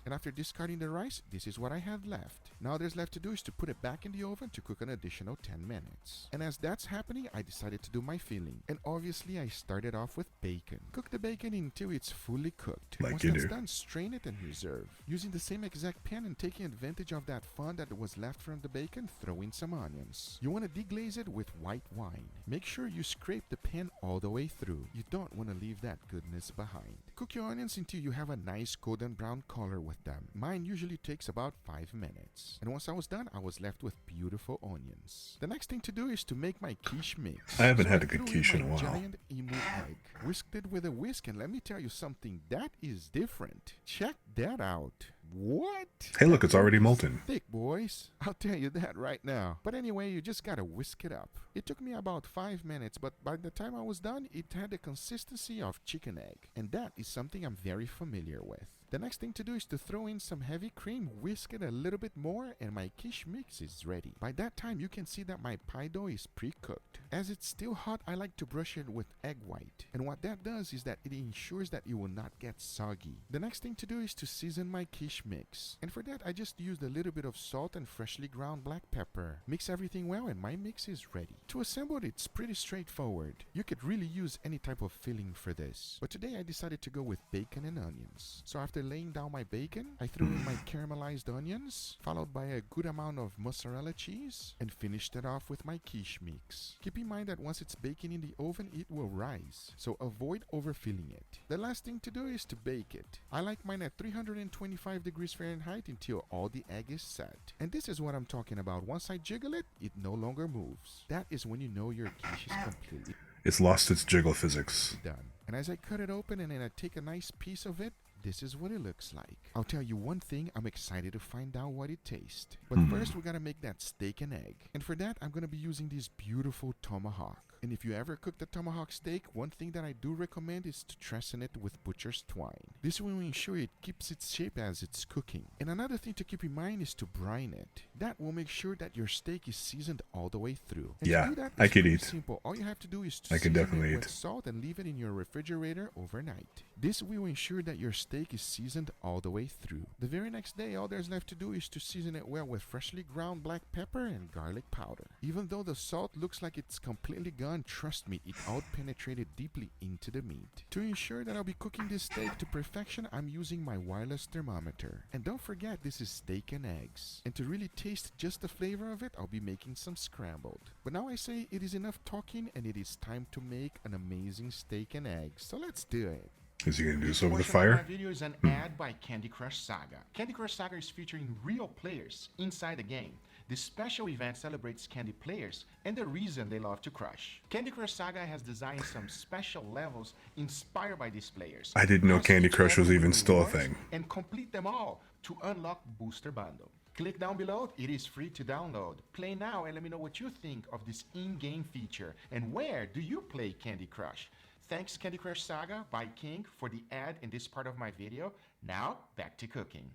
And after discarding the rice, this is what I had left. Now there's left to do is to put it back in the oven to cook an additional 10 minutes. And as that's happening, I decided to do my filling. And obviously I started off with bacon. Cook the bacon until it's fully cooked. Like Once you that's do. done, strain it and reserve. Using the same exact pan and taking advantage of that fun that was left from the bacon, throw in some onions. You want to deglaze it with white wine. Make sure you scrape the pan all the way through. You don't want to leave that goodness behind. Cook your onions until you have a nice golden brown color with them. Mine usually takes about 5 minutes. And once I was done, I was left with beautiful onions. The next thing to do is to make my quiche mix. I haven't had a threw good in quiche in my a while. Giant emu egg. Whisked it with a whisk, and let me tell you something, that is different. Check that out. What? Hey, look, it's already molten. Thick, boys. I'll tell you that right now. But anyway, you just gotta whisk it up. It took me about 5 minutes, but by the time I was done, it had the consistency of chicken egg. And that is something I'm very familiar with. The next thing to do is to throw in some heavy cream, whisk it a little bit more, and my quiche mix is ready. By that time, you can see that my pie dough is pre-cooked. As it's still hot, I like to brush it with egg white. And what that does is that it ensures that it will not get soggy. The next thing to do is to season my quiche mix. And for that, I just used a little bit of salt and freshly ground black pepper. Mix everything well and my mix is ready. To assemble it, it's pretty straightforward. You could really use any type of filling for this. But today I decided to go with bacon and onions. So after laying down my bacon, I threw in my caramelized onions, followed by a good amount of mozzarella cheese, and finished it off with my quiche mix. Keep in mind that once it's baking in the oven, it will rise, so avoid overfilling it. The last thing to do is to bake it. I like mine at 325 degrees Fahrenheit until all the egg is set. And this is what I'm talking about. Once I jiggle it, it no longer moves. That is when you know your quiche is completely It's lost its jiggle physics. done. And as I cut it open and then I take a nice piece of it, this is what it looks like. I'll tell you one thing, I'm excited to find out what it tastes. But first, we gotta make that steak and egg. And for that, I'm gonna be using this beautiful tomahawk. And if you ever cook the tomahawk steak, one thing that I do recommend is to trussen it with butcher's twine. This will ensure it keeps its shape as it's cooking. And another thing to keep in mind is to brine it. That will make sure that your steak is seasoned all the way through. And Yeah, to do that, I it's could pretty eat. simple. All you have to do is to I could season definitely it with eat. salt and leave it in your refrigerator overnight. This will ensure that your steak is seasoned all the way through. The very next day, all there's left to do is to season it well with freshly ground black pepper and garlic powder. Even though the salt looks like it's completely gone, trust me, it out-penetrated deeply into the meat. To ensure that I'll be cooking this steak to perfection, I'm using my wireless thermometer. And don't forget, this is steak and eggs. And to really taste just the flavor of it, I'll be making some scrambled. But now I say it is enough talking and it is time to make an amazing steak and eggs. So let's do it. Is he going to do This this over the portion of my fire? video is an ad by Candy Crush Saga. Candy Crush Saga is featuring real players inside the game. This special event celebrates Candy players and the reason they love to crush. Candy Crush Saga has designed some special levels inspired by these players. I didn't know Press Candy each Crush was level even with still a rewards thing. And complete them all to unlock Booster Bundle. Click down below, it is free to download. Play now and let me know what you think of this in-game feature and where do you play Candy Crush. Thanks Candy Crush Saga by King for the ad in this part of my video. Now, back to cooking.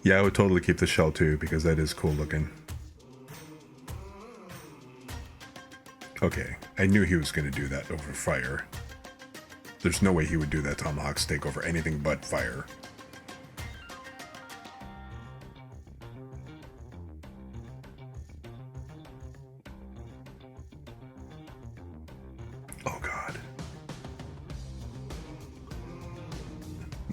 Yeah, I would totally keep the shell too, because that is cool looking. Okay, I knew he was going to do that over fire. There's no way he would do that tomahawk steak over anything but fire. Oh god.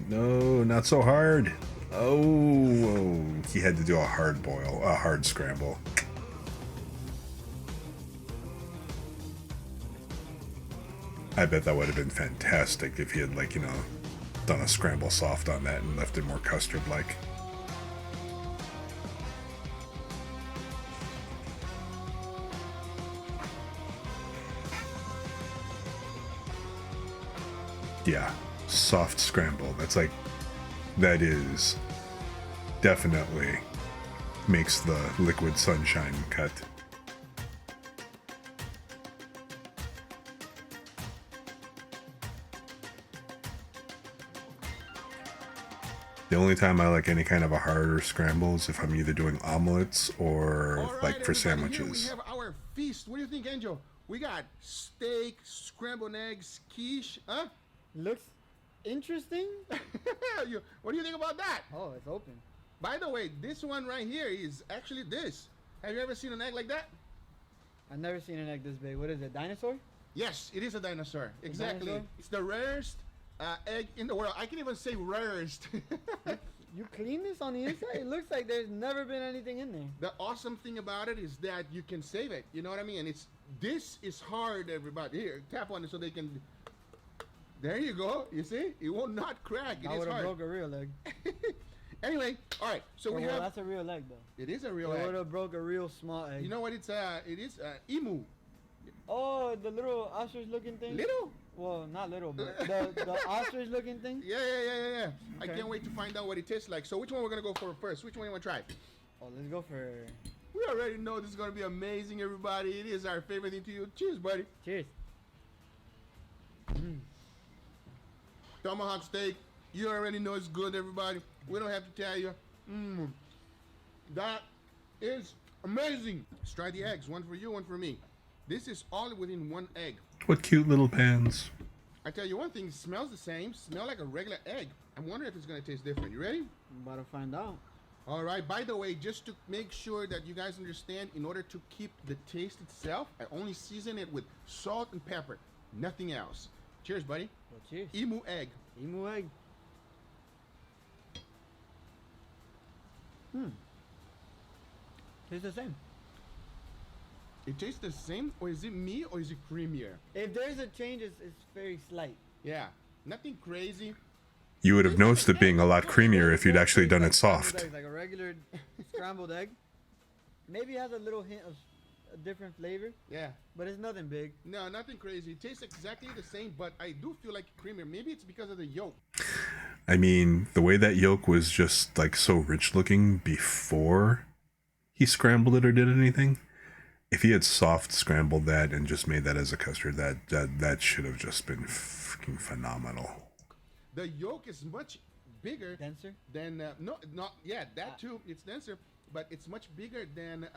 No, not so hard. Oh, he had to do a hard boil, a hard scramble. I bet that would have been fantastic if he had, like, you know, done a scramble soft on that and left it more custard-like. Yeah, soft scramble. That's like, that is definitely makes the liquid sunshine cut. The only time I like any kind of a harder scramble is if I'm either doing omelets or All like right, for everybody, here sandwiches. we have our feast. What do you think, Angel? We got steak, scrambled eggs, quiche. Huh? Looks interesting. What do you think about that? Oh, it's open. By the way, this one right here is actually this. Have you ever seen an egg like that? I've never seen an egg this big. What is it? Dinosaur? Yes, it is a dinosaur. Exactly. dinosaur? It's the rarest egg in the world. I can even say rarest. You clean this on the inside? It looks like there's never been anything in there. The awesome thing about it is that you can save it. You know what I mean? And this is hard, everybody. Here, tap on it so they can. There you go. You see? It will not crack. It I is would have hard. broke a real egg. Anyway, all right. So we well, have. that's a real egg though. It is a real It would egg. have broke a real small egg. You know what? It is emu. Oh, the little ostrich looking thing? Little? Well, not little, but the ostrich looking thing? Yeah. I Okay. can't wait to find out what it tastes like. So which one we're gonna go for first? Which one you wanna try? Oh, let's go for. We already know this is gonna be amazing, everybody. It is our favorite thing to you. Cheers, buddy. Cheers. Tomahawk steak. You already know it's good, everybody. We don't have to tell you. That is amazing. Let's try the eggs. One for you, one for me. This is all within one egg. What cute little pans. I tell you one thing, it smells the same. Smell like a regular egg. I'm wondering if it's gonna taste different. You ready? I'm about to find out. All right. By the way, just to make sure that you guys understand, in order to keep the taste itself, I only season it with salt and pepper. Nothing else. Cheers, buddy. Well, cheers. Emu egg. Emu egg. Tastes the same. It tastes the same, or is it me, or is it creamier? If there's a change, it's very slight. Yeah, nothing crazy. You would have noticed it being a lot creamier if you'd actually done it soft. Egg, like a regular scrambled egg. Maybe it has a little hint of a different flavor, Yeah, but it's nothing big. no, nothing crazy. It tastes exactly the same, but I do feel like creamier. Maybe it's because of the yolk. I mean, the way that yolk was just like so rich looking before he scrambled it or did anything. If he had soft scrambled that and just made that as a custard, that should have just been freaking phenomenal. The yolk is much bigger Denser? than that too. It's denser, but it's much bigger than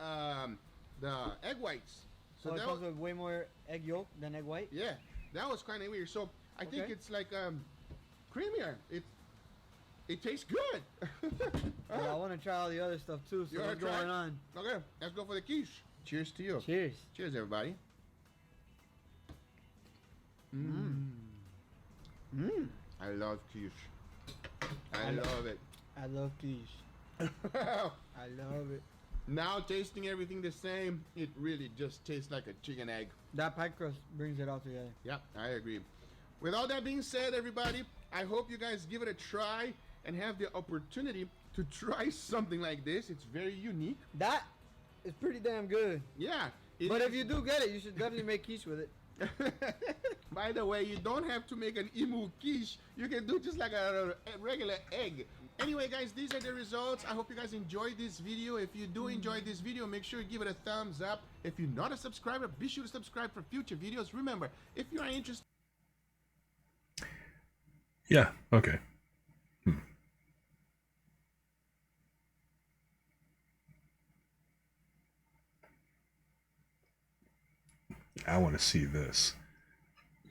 the egg whites. So it that comes was, with way more egg yolk than egg white? yeah, that was kind of weird. So I think Okay. it's like creamier. It tastes good. Yeah, I want to try all the other stuff too, so You wanna what's try? going on? Okay, let's go for the quiche. Cheers to you. Cheers. Cheers, everybody. I love quiche. I love it. I love quiche. I love it. Now tasting everything the same, it really just tastes like a chicken egg. That pie crust brings it all together. Yeah, I agree. With all that being said, everybody, I hope you guys give it a try and have the opportunity to try something like this. It's very unique. That It's pretty damn good. Yeah. But if you do get it, you should definitely make quiche with it. By the way, you don't have to make an emu quiche. You can do just like a regular egg. Anyway, guys, these are the results. I hope you guys enjoyed this video. If you do enjoy this video, make sure you give it a thumbs up. If you're not a subscriber, be sure to subscribe for future videos. Remember, if you are interested... Yeah, okay. I want to see this.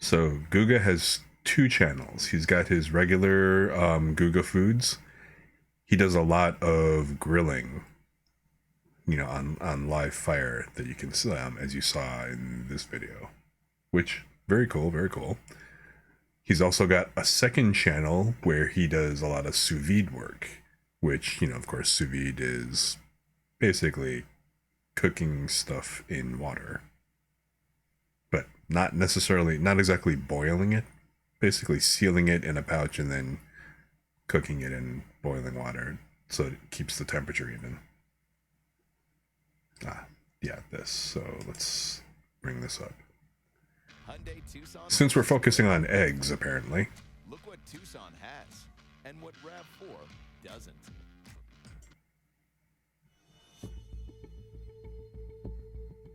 So Guga has 2 channels. He's got his regular Guga Foods. He does a lot of grilling, you know, on live fire that you can see, as you saw in this video, which very cool, very cool. He's also got a second channel where he does a lot of sous vide work, which, you know, of course, sous vide is basically cooking stuff in water. But not exactly boiling it, basically sealing it in a pouch and then cooking it in boiling water so it keeps the temperature even. Yeah, this. So let's bring this up. Hyundai Tucson. Since we're focusing on eggs, apparently. Look what Tucson has and what RAV4 doesn't.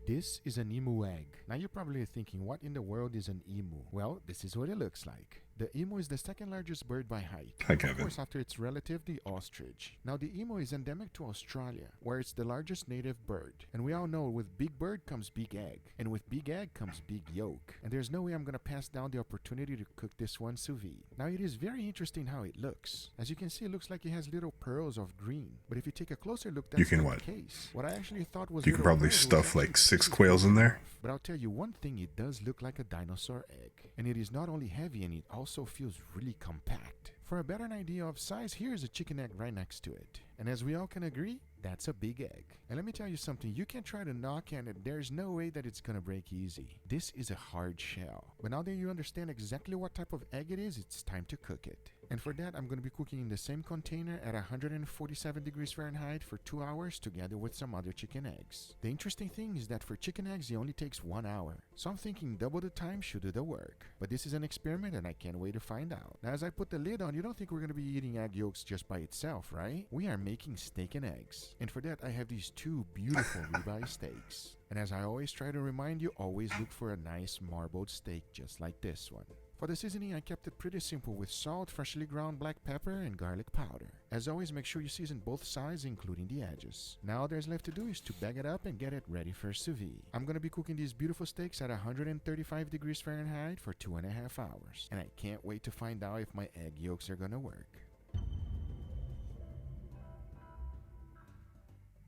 This is an emu egg. Now you're probably thinking, what in the world is an emu? Well, this is what it looks like. The emu is the second largest bird by height. Hi, Kevin. Of course, after its relative, the ostrich. Now, the emu is endemic to Australia, where it's the largest native bird. And we all know with big bird comes big egg. And with big egg comes big yolk. And there's no way I'm going to pass down the opportunity to cook this one sous vide. Now, it is very interesting how it looks. As you can see, it looks like it has little pearls of green. But if you take a closer look, that's You can not what? the case. What I actually thought was You could little probably pearls was stuff actually like 6 pieces of quails in there. but I'll tell you one thing, it does look like a dinosaur egg. And it is not only heavy, and it also feels really compact. For a better idea of size, here's a chicken egg right next to it. And as we all can agree, that's a big egg. And let me tell you something, you can try to knock at it, there's no way that it's gonna break easy. This is a hard shell. But now that you understand exactly what type of egg it is, it's time to cook it. And for that, I'm going to be cooking in the same container at 147 degrees Fahrenheit for 2 hours together with some other chicken eggs. The interesting thing is that for chicken eggs, it only takes 1 hour. So I'm thinking double the time should do the work. But this is an experiment and I can't wait to find out. Now as I put the lid on, you don't think we're going to be eating egg yolks just by itself, right? We are making steak and eggs. And for that, I have these 2 beautiful ribeye steaks. And as I always try to remind you, always look for a nice marbled steak just like this one. For the seasoning, I kept it pretty simple with salt, freshly ground black pepper, and garlic powder. As always, make sure you season both sides, including the edges. Now all there's left to do is to bag it up and get it ready for sous vide. I'm going to be cooking these beautiful steaks at 135 degrees Fahrenheit for 2.5 hours. And I can't wait to find out if my egg yolks are going to work.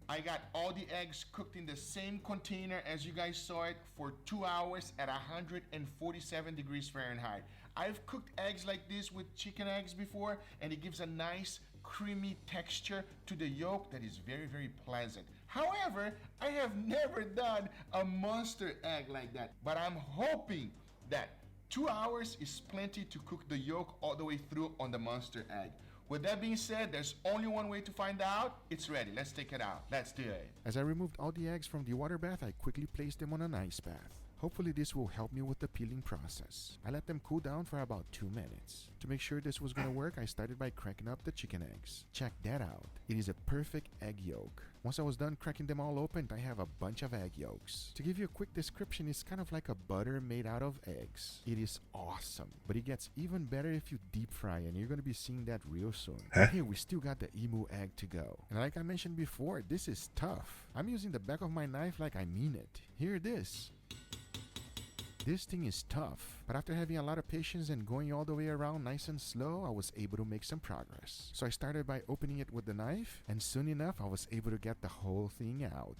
I got all the eggs cooked in the same container as you guys saw it for 2 hours at 147 degrees Fahrenheit. I've cooked eggs like this with chicken eggs before, and it gives a nice creamy texture to the yolk that is very, very pleasant. However, I have never done a monster egg like that, but I'm hoping that 2 hours is plenty to cook the yolk all the way through on the monster egg. With that being said, there's only one way to find out. It's ready. Let's take it out. Let's do it. As I removed all the eggs from the water bath, I quickly placed them on an ice bath. Hopefully this will help me with the peeling process. I let them cool down for about 2 minutes. To make sure this was going to work, I started by cracking up the chicken eggs. Check that out. It is a perfect egg yolk. Once I was done cracking them all open, I have a bunch of egg yolks. To give you a quick description, it's kind of like a butter made out of eggs. It is awesome, but it gets even better if you deep fry, and you're going to be seeing that real soon. Huh? Here, we still got the emu egg to go. And like I mentioned before, this is tough. I'm using the back of my knife like I mean it. Here it is. This thing is tough, but after having a lot of patience and going all the way around nice and slow, I was able to make some progress. So I started by opening it with the knife, and soon enough I was able to get the whole thing out.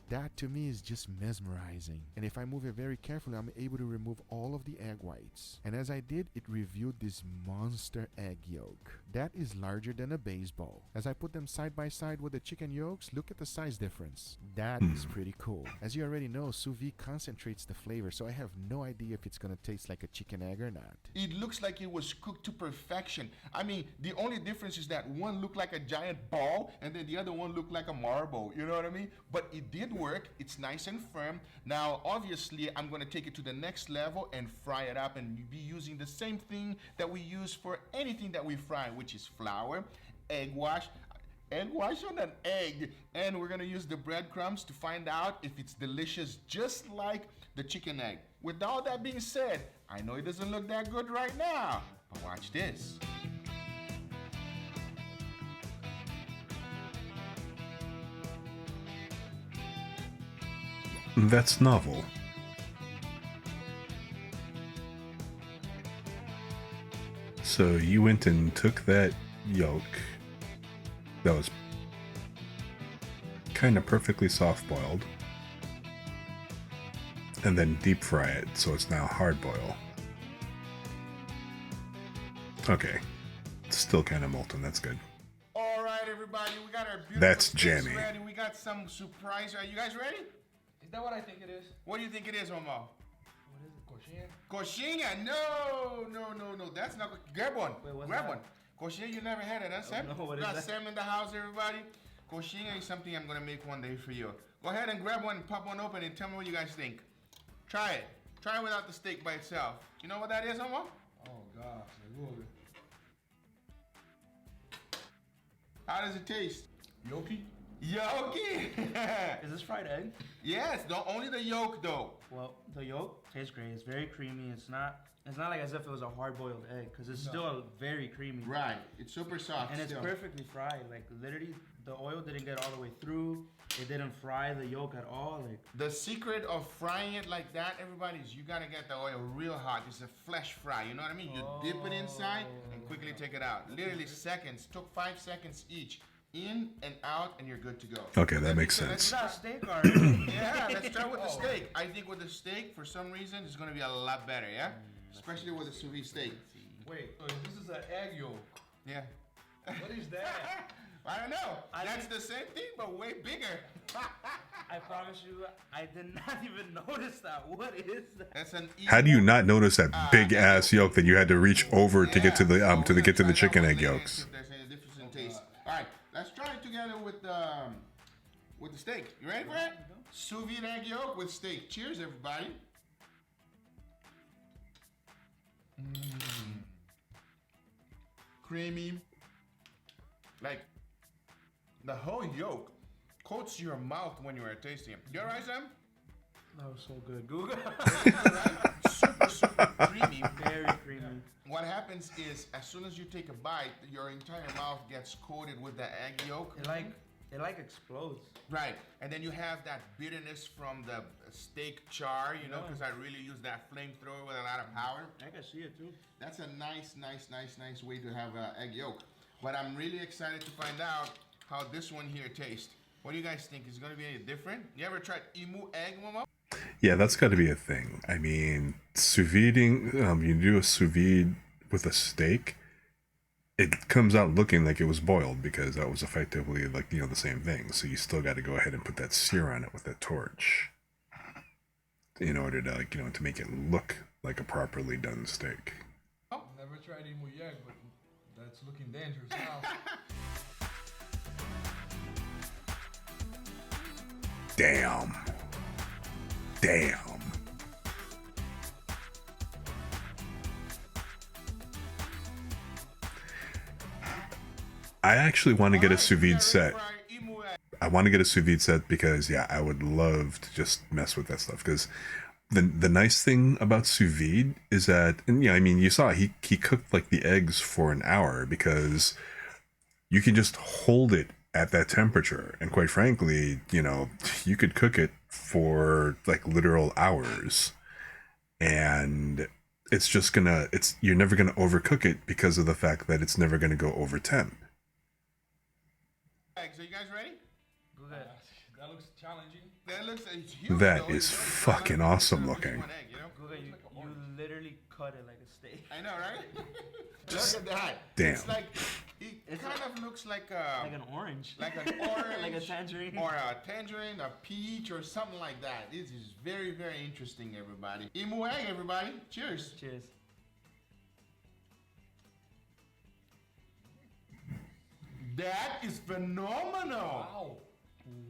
That to me is just mesmerizing. And if I move it very carefully, I'm able to remove all of the egg whites. And as I did, it revealed this monster egg yolk. That is larger than a baseball. As I put them side by side with the chicken yolks, look at the size difference. That is pretty cool. As you already know, sous vide concentrates the flavor, so I have no idea if it's gonna taste like a chicken egg or not. It looks like it was cooked to perfection. I mean, the only difference is that one looked like a giant ball and then the other one looked like a marble. You know what I mean? But it did work. It's nice and firm. Now, obviously, I'm going to take it to the next level and fry it up and be using the same thing that we use for anything that we fry, which is flour, egg wash on an egg, and we're gonna use the breadcrumbs to find out if it's delicious just like the chicken egg. With all that being said, I know it doesn't look that good right now, but watch this. That's novel. So you went and took that yolk that was kind of perfectly soft boiled and then deep fry it so it's now hard boil. Okay. It's still kind of molten. That's good. All right, everybody, we got our beautiful That's steaks jammy. ready. We got some surprise. Are you guys ready? Is that what I think it is? What do you think it is, Momo? What is it? Coxinha? Coxinha? No. That's not. Grab one. Wait, what's Grab that? one. Coxinha, you never had it, huh, Sam? no, what We is got that? Sam in the house, everybody. Coxinha is something I'm gonna make one day for you. Go ahead and grab one, pop one open, and tell me what you guys think. Try it. Try it without the steak by itself. You know what that is, Momo? Oh gosh, seguro. How does it taste? Yoki? Yolky. Is this fried egg? Yes, only the yolk though. Well, the yolk tastes great. It's very creamy. It's not like as if it was a hard-boiled egg, because it's still very creamy. Right. It's super soft. And it's still. perfectly fried. Like literally, the oil didn't get all the way through. It didn't fry the yolk at all. Like The secret of frying it like that, everybody, is you gotta get the oil real hot. It's a flash fry. You know what I mean? You dip it inside and quickly take it out. Literally seconds. Took 5 seconds each. In and out, and you're good to go. Okay, that makes Let's- sense. it's not a steak already. Yeah, let's try with the steak. I think with the steak, for some reason, it's gonna be a lot better. Yeah, especially with a sous vide steak. Wait, so this is an egg yolk. Yeah. What is that? I don't know. I That's think- the same thing, but way bigger. I promise you, I did not even notice that. What is that? That's an. How do you not notice that big ass yolk that you had to reach over to get to the Yeah, so to we're get to gonna the try chicken that egg one later and yolks? see if there's any difference in taste. All right, let's try it together with the steak. You ready for it? Sous vide egg yolk with steak. Cheers, everybody. Creamy. Like the whole yolk coats your mouth when you are tasting it. You alright, Sam? That was so good. Google. Super creamy. Very creamy. What happens is, as soon as you take a bite, your entire mouth gets coated with the egg yolk. It like explodes. Right, and then you have that bitterness from the steak char, you know, because I really use that flamethrower with a lot of power. I can see it too. That's a nice way to have egg yolk. But I'm really excited to find out how this one here tastes. What do you guys think? Is it going to be any different? You ever tried emu egg, Momo? Yeah, that's got to be a thing. I mean, sous videing, you do a sous vide with a steak, it comes out looking like it was boiled because that was effectively like, you know, the same thing. So you still got to go ahead and put that sear on it with that torch in order to, like, you know, to make it look like a properly done steak. Never tried emu yet, but that's looking dangerous now. Damn. I actually want to get a sous vide set. I want to get a sous vide set because, yeah, I would love to just mess with that stuff. Because the nice thing about sous vide is that, and yeah, I mean, you saw he cooked like the eggs for an hour because you can just hold it at that temperature. And quite frankly, you know, you could cook it for like literal hours. And it's just you're never gonna overcook it because of the fact that it's never gonna go over temp. Eggs, are you guys ready? Go ahead. That looks challenging. That looks it's huge. That though. is It's very fucking solid. awesome Just looking. one egg, you know? Google, you literally cut it like a steak. I know, right? Look at that. Damn. It's like it kind of looks like Like an orange. like an orange, Like a tangerine. or a tangerine, a peach, or something like that. This is very, very interesting, everybody. Emu egg, everybody. Cheers. Cheers. That is phenomenal. Wow.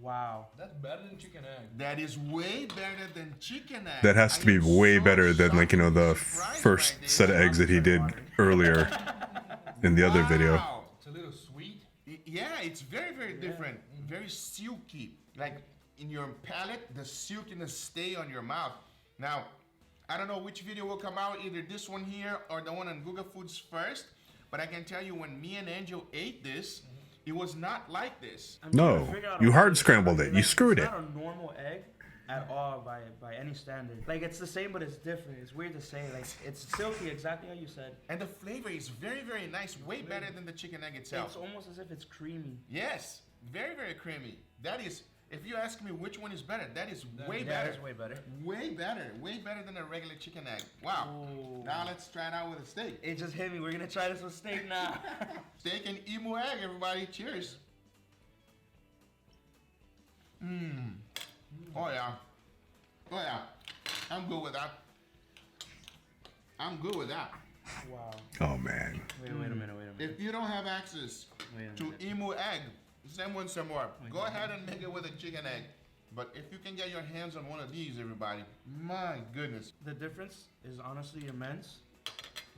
Wow. That's better than chicken egg. That is way better than chicken egg. That has to be I am way so better than, like, you know, the surprised first by this. set of eggs that he did earlier in the other video. Wow. It's a little sweet. Yeah, it's very, very different. Very silky. Like in your palate, the silkiness stay on your mouth. Now, I don't know which video will come out, either this one here or the one on Google Foods first. But I can tell you, when me and Angel ate this, it was not like this. I'm No, trying to figure out you a way hard to scrambled describe it. You screwed it's it. not a normal egg at all by any standard. Like, it's the same, but it's different. It's weird to say. Like, it's silky, exactly how you said. And the flavor is very, very nice. Way better than the chicken egg itself. It's almost as if it's creamy. Yes, very, very creamy. That is, if you ask me which one is better, that is way Yeah, better. it's way better. Way better than a regular chicken egg. Wow. Ooh. Now let's try it out with a steak. It just hit me. We're gonna try this with steak now. Steak and emu egg, everybody. Cheers. Mmm. Oh yeah. Oh yeah. I'm good with that. I'm good with that. Wow. Oh man. Wait a minute. If you don't have access Wait a to minute. emu egg, send one some more. Go ahead and make it with a chicken egg. But if you can get your hands on one of these, everybody, my goodness. The difference is honestly immense,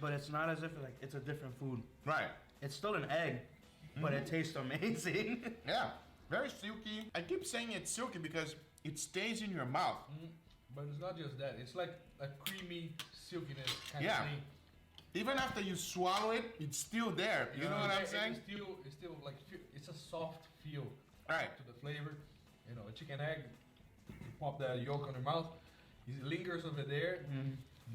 but it's not as if like it's a different food. Right. It's still an egg, but it tastes amazing. Yeah. Very silky. I keep saying it's silky because it stays in your mouth. But it's not just that. It's like a creamy silkiness kind Yeah. of thing. Even after you swallow it, it's still there. You know what I'm saying? It's still like it's a soft feel Right. to the flavor. You know, a chicken egg, you pop that yolk on your mouth, it lingers over there,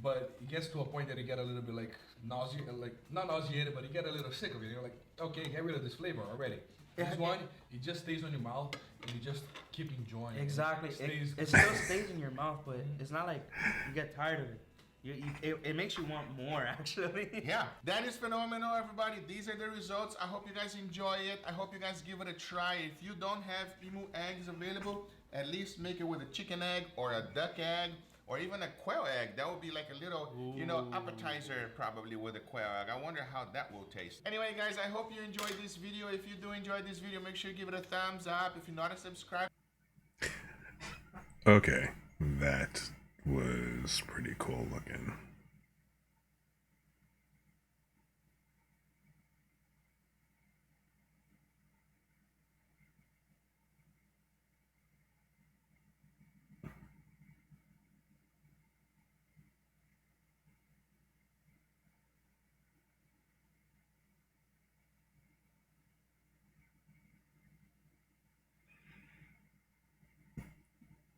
but it gets to a point that you get a little bit like not nauseated, but you get a little sick of it. You're like, okay, get rid of this flavor already. This one, it just stays on your mouth, and you just keep enjoying it. Exactly. It still stays in your mouth, but it's not like you get tired of it. It makes you want more, actually. Yeah, that is phenomenal, everybody. These are the results. I hope you guys enjoy it. I hope you guys give it a try. If you don't have emu eggs available, at least make it with a chicken egg or a duck egg or even a quail egg. That would be like a little, appetizer probably with a quail egg. I wonder how that will taste. Anyway, guys, I hope you enjoyed this video. If you do enjoy this video, make sure you give it a thumbs up. If you're not a subscriber, Okay, that was pretty cool looking.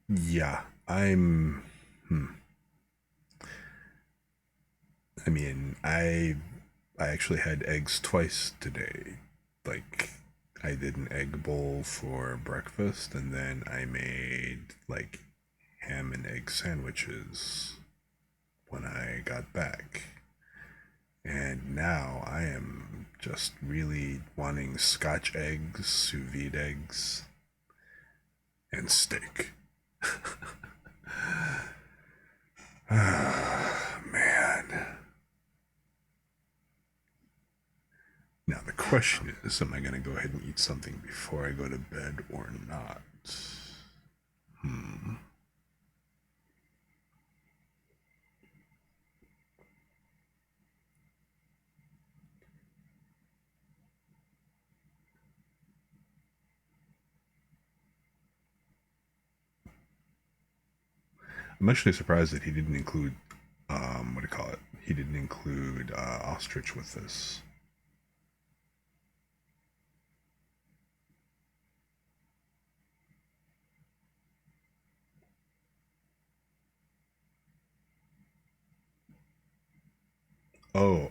Yeah, I mean, I actually had eggs twice today. Like, I did an egg bowl for breakfast, and then I made like ham and egg sandwiches when I got back. And now I am just really wanting Scotch eggs, sous vide eggs, and steak. Man. Now the question is, am I going to go ahead and eat something before I go to bed or not? I'm actually surprised that he didn't include, what do you call it? He didn't include ostrich with this. Oh,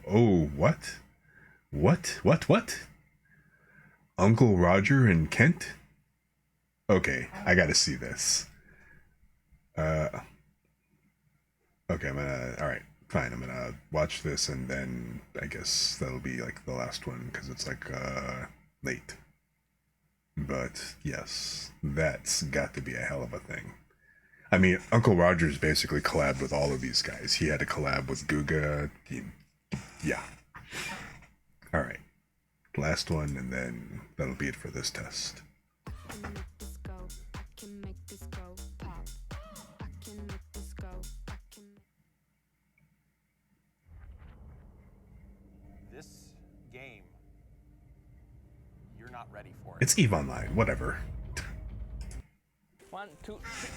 what? What? Uncle Roger and Kent? Okay, I gotta see this. Okay, all right, fine. I'm gonna watch this and then I guess that'll be like the last one because it's like late. But yes, that's got to be a hell of a thing. I mean, Uncle Rogers basically collabed with all of these guys. He had to collab with Guga. Yeah. All right, last one, and then that'll be it for this test. This game, you're not ready for it. It's EVE Online, whatever. 1, 2, 3.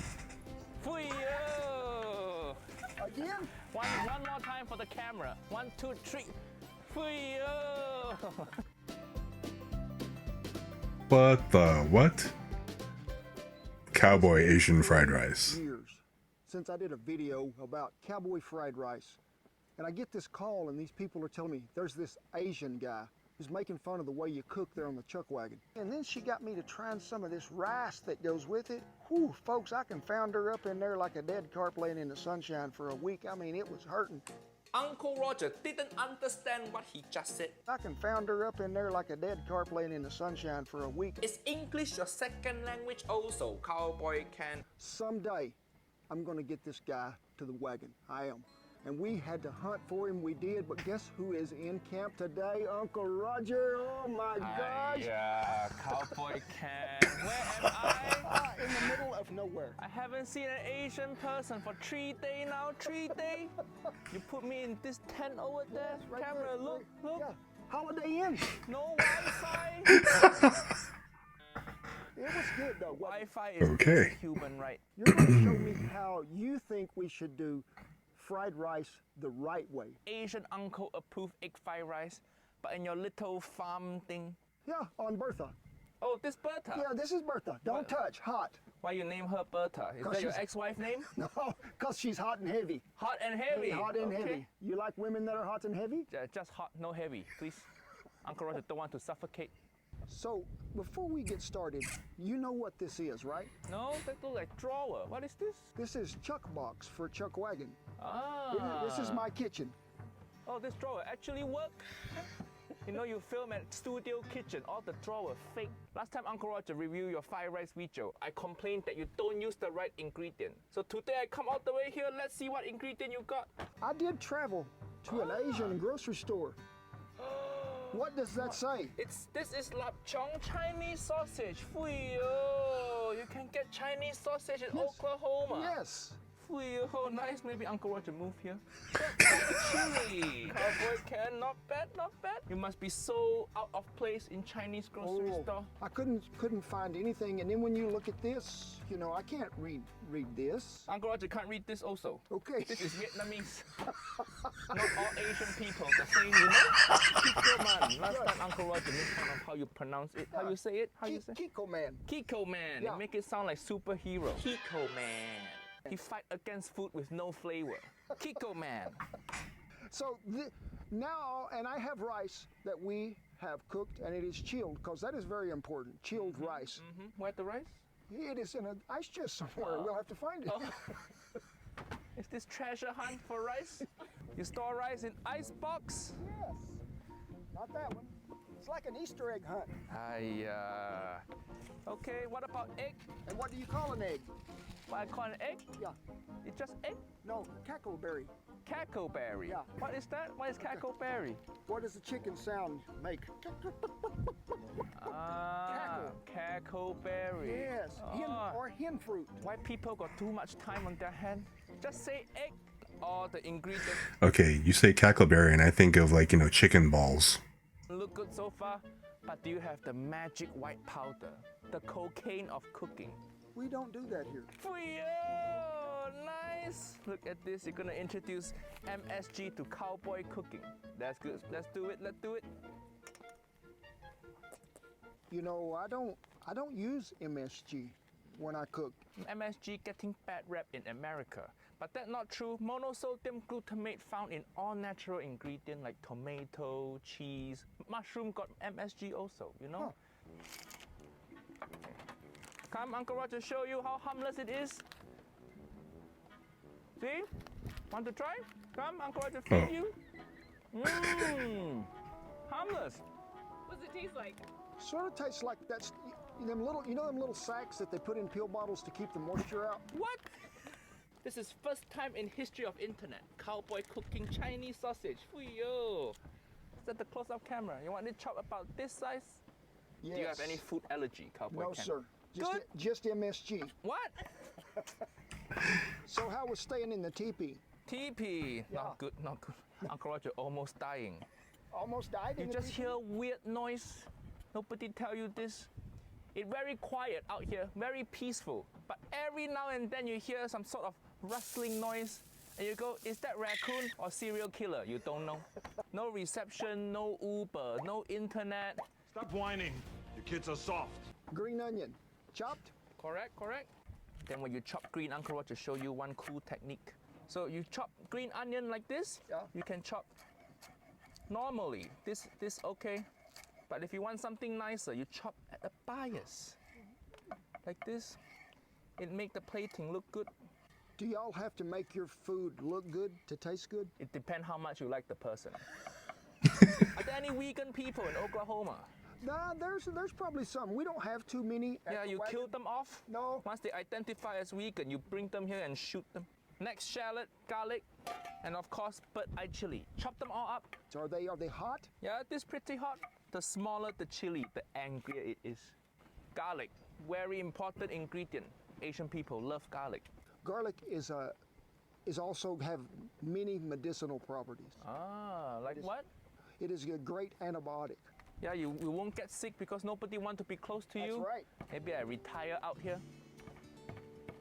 Fuyo! Again? One more time for the camera. 1, 2, 3. Fuyo! What the what? Cowboy Asian fried rice. Years since I did a video about cowboy fried rice. And I get this call and these people are telling me there's this Asian guy who's making fun of the way you cook there on the chuck wagon. And then she got me to trying some of this rice that goes with it. Whew, folks, I confound her up in there like a dead carp laying in the sunshine for a week. I mean, it was hurting. Uncle Roger didn't understand what he just said. I confound her up in there like a dead carp laying in the sunshine for a week. Is English your second language also, Cowboy Can? Someday, I'm gonna get this guy to the wagon. I am. And we had to hunt for him, we did, but guess who is in camp today? Uncle Roger, oh my gosh! Yeah, Cowboy Can. Where am I? In the middle of nowhere. I haven't seen an Asian person for 3 days now, 3 days. You put me in this tent over there. Yes, right Camera, there, look. Yeah. Holiday Inn. No Wi-Fi. It was good though. Wi-Fi is Okay. human right. You're gonna show me how you think we should do fried rice the right way. Asian uncle approved egg fried rice, but in your little farm thing. Yeah, on Bertha. Oh, this Bertha. Yeah, this is Bertha. Don't touch. Hot. Why you name her Bertha? Is 'Cause that your she's- ex-wife name? No, because she's hot and heavy. Hot and heavy. Hot and Okay. heavy. You like women that are hot and heavy? Just hot, no heavy, please. Uncle Roger don't want to suffocate. So, before we get started, you know what this is, right? No, that looks like drawer. What is this? This is Chuck Box for Chuck Wagon. Ah. This is my kitchen. Oh, this drawer actually work. You know, you film at Studio Kitchen, all the drawer fake. Last time Uncle Roger reviewed your fried rice video, I complained that you don't use the right ingredient. So today I come all the way here, let's see what ingredient you got. I did travel to an Asian grocery store. What does that say? This is lapchong Chinese sausage. Fuyo, you can get Chinese sausage in Oklahoma. Yes. Fuyo, nice. Maybe Uncle Roger move here. Chili. Cowboy Can, not bad, not bad. You must be so out of place in Chinese grocery store. I couldn't find anything. And then when you look at this, you know, I can't read this. Uncle Roger can't read this also. Okay. This is Vietnamese. Not all Asian people the same, you know? Kiko Man. Last time Uncle Roger made fun of how you pronounce it. How you say it? How you say? Kiko Man. Kiko Man. Yeah. You make it sound like superhero. Kiko Man. He fight against food with no flavor. Kiko Man. So now, and I have rice that we have cooked, and it is chilled, because that is very important. Chilled rice. Where's the rice? It is in an ice chest somewhere. We'll have to find it. Is this treasure hunt for rice? You store rice in ice box? Yes. Not that one. It's like an Easter egg hunt. Okay, what about egg? And what do you call an egg? What I call an egg? Yeah. It's just egg? No, cackleberry. Cackleberry. Yeah. What is that? What is cackleberry? What does the chicken sound make? Cackleberry. Yes. Hen or hen fruit. Why people got too much time on their hand? Just say egg. All the ingredients Okay, you say cackleberry, and I think of like, you know, chicken balls. look good so far, but do you have the magic white powder? The cocaine of cooking? We don't do that here. Fuyo, nice. Look at this. You're gonna introduce MSG to cowboy cooking. That's good. Let's do it. Let's do it. You know, I don't use MSG when I cook. MSG getting bad rap in America, but that's not true. Monosodium glutamate found in all natural ingredients like tomato, cheese, mushroom got MSG also. You know. Come, Uncle Roger, show you how harmless it is. See? Want to try? Come, Uncle Roger feed you. Mmm. Harmless. What's it taste like? Sort of tastes like that's them little, you know, them little sacks that they put in pill bottles to keep the moisture out. What? This is first time in history of internet. Cowboy cooking Chinese sausage. Fuyo. Is that the close-up camera? You want it chopped about this size? Yes. Do you have any food allergy, Cowboy No, Ken? sir. Good. Just MSG. What? So how was staying in the teepee? TP. Yeah. Not good, not good. Uncle Roger almost dying. Almost died You in the just teepee? hear weird noise. Nobody tell you this. It's very quiet out here, very peaceful. But every now and then you hear some sort of rustling noise and you go, is that raccoon or serial killer? You don't know. No reception, no Uber, no internet. Stop whining. Your kids are soft. Green onion, chopped. Correct, correct. Then when you chop green, Uncle Roger show you one cool technique. So you chop green onion like this, Yeah. you can chop normally. This okay. But if you want something nicer, you chop at a bias. Like this. It make the plating look good. Do y'all have to make your food look good to taste good? It depends how much you like the person. Are there any vegan people in Oklahoma? Nah, there's probably some. We don't have too many. at Yeah, the you wagon. kill them off. No. Once they identify as vegan, you bring them here and shoot them. Next, shallot, garlic, and of course, bird eye chili. Chop them all up. So are they hot? Yeah, this pretty hot. The smaller the chili, the angrier it is. Garlic, very important ingredient. Asian people love garlic. Garlic is also have many medicinal properties. Ah, like what? It is a great antibiotic. Yeah, you won't get sick because nobody want to be close to That's you. right. Maybe I retire out here.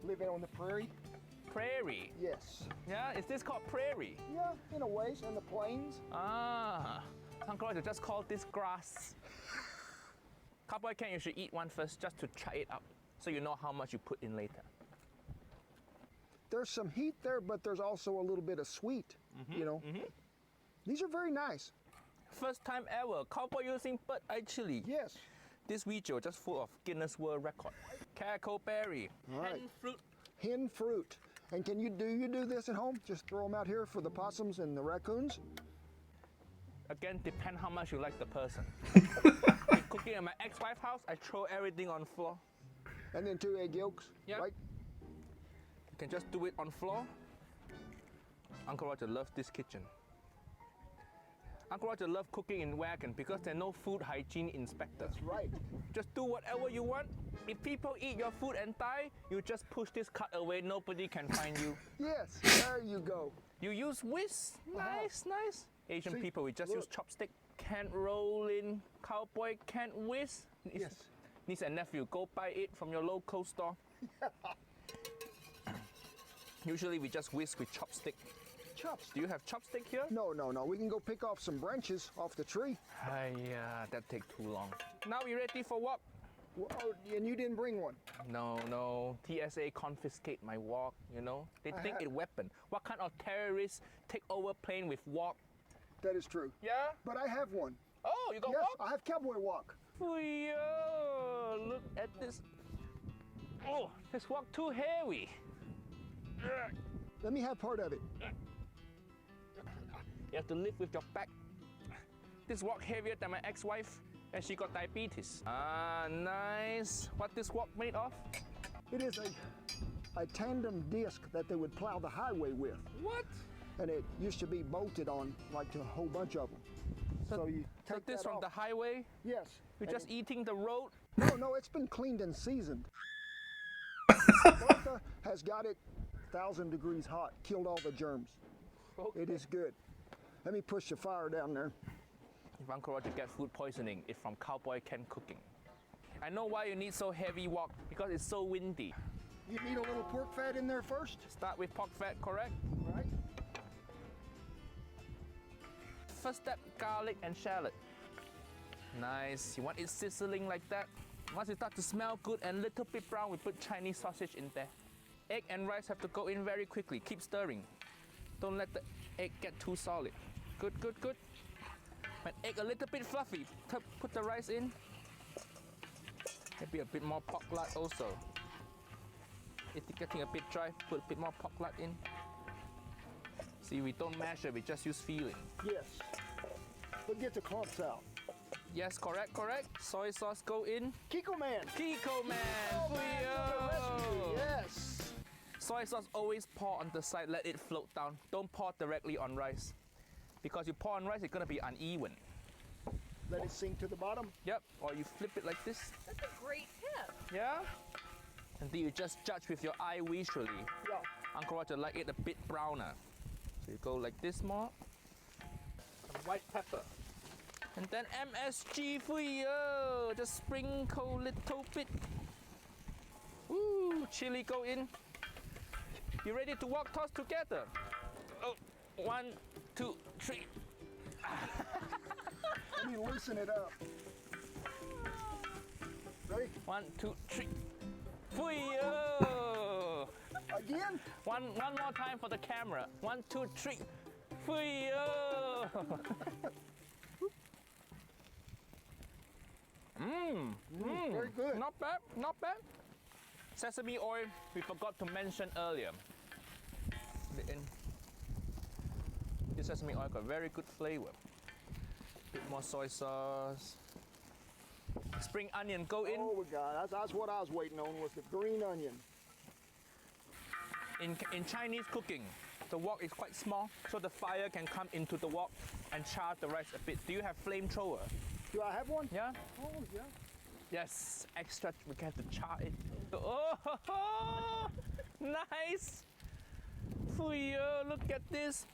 Living on the prairie? Prairie. Yes. Yeah, is this called prairie? Yeah, in a ways, in the plains. Ah, Uncle Roger just call this grass. Cowboy Ken, you should eat one first just to try it out, so you know how much you put in later. There's some heat there, but there's also a little bit of sweet, you know. These are very nice. First time ever, cowboy using bird eye chili. Yes. This video just full of Guinness World Record. Cackleberry, All right. hen fruit. Hen fruit. And can you do this at home? Just throw them out here for the possums and the raccoons? Again, depend how much you like the person. If cooking at my ex-wife's house, I throw everything on floor. And then 2 egg yolks, Yep. right? You can just do it on floor. Uncle Roger loves this kitchen. Uncle Roger loves cooking in wagon because there's no food hygiene inspector. That's right. Just do whatever you want. If people eat your food and die, you just push this cut away. Nobody can find you. Yes, there you go. You use whisk. Nice, nice. Asian See, people, we just use look. chopstick. Can't roll in. Cowboy can't whisk. Yes. Niece and nephew, go buy it from your local store. Usually we just whisk with chopstick. Chops. Do you have chopstick here? No. We can go pick off some branches off the tree. Yeah, that take too long. Now we ready for walk? Well, oh, and you didn't bring one. No. TSA confiscate my walk, you know? They I think have- it weapon. What kind of terrorists take over plane with walk? That is true. Yeah? But I have one. Oh, you got Yes, walk? I have cowboy walk. Yo, look at this. Oh, this walk too heavy. Let me have part of it. You have to live with your back. This walk heavier than my ex-wife, and she got diabetes. Ah, nice. What this walk made of? It is a tandem disc that they would plow the highway with. What? And it used to be bolted on like to a whole bunch of them. So you So take this that from off. the highway? Yes. You're and just eating the road? No, it's been cleaned and seasoned. Bertha has got it 1,000 degrees hot, killed all the germs. Okay. It is good. Let me push the fire down there. If Uncle Roger get food poisoning, it's from Cowboy Ken cooking. I know why you need so heavy wok, because it's so windy. You need a little pork fat in there first. Start with pork fat, correct? Right. First step, garlic and shallot. Nice. You want it sizzling like that? Once it starts to smell good and little bit brown, we put Chinese sausage in there. Egg and rice have to go in very quickly. Keep stirring. Don't let the egg get too solid. Good. When egg a little bit fluffy, put the rice in. Maybe a bit more pork lard also. If it's getting a bit dry, put a bit more pork lard in. See, we don't measure, we just use feeling. Yes. But get the clumps out. Yes, correct, correct. Soy sauce go in. Kiko Man. Kiko Man. Oh, man, the recipe. Yes. Soy sauce always pour on the side, let it float down. Don't pour directly on rice. Because you pour on rice, it's gonna be uneven. Let it sink to the bottom. Yep, or you flip it like this. That's a great tip. Yeah? And then you just judge with your eye visually. Yeah. Uncle Roger like it a bit browner. So you go like this more. Some white pepper. And then MSG for you. Just sprinkle a little bit. Ooh, chili go in. You ready to walk toss together? Oh, 1, 2, 3. Let me loosen it up. Ready? 1, 2, 3. For you. Again? One more time for the camera. 1, 2, 3. For you. Very good. Not bad, not bad. Sesame oil, we forgot to mention earlier. This sesame oil got very good flavor. Bit more soy sauce. Spring onion go in. Oh my God, that's what I was waiting on, was the green onion. In Chinese cooking, the wok is quite small, so the fire can come into the wok and char the rice a bit. Do you have flamethrower? Do I have one? Yeah? Oh, yeah. Yes, extra, we have to char it. Oh, nice! Fuyo, look at this.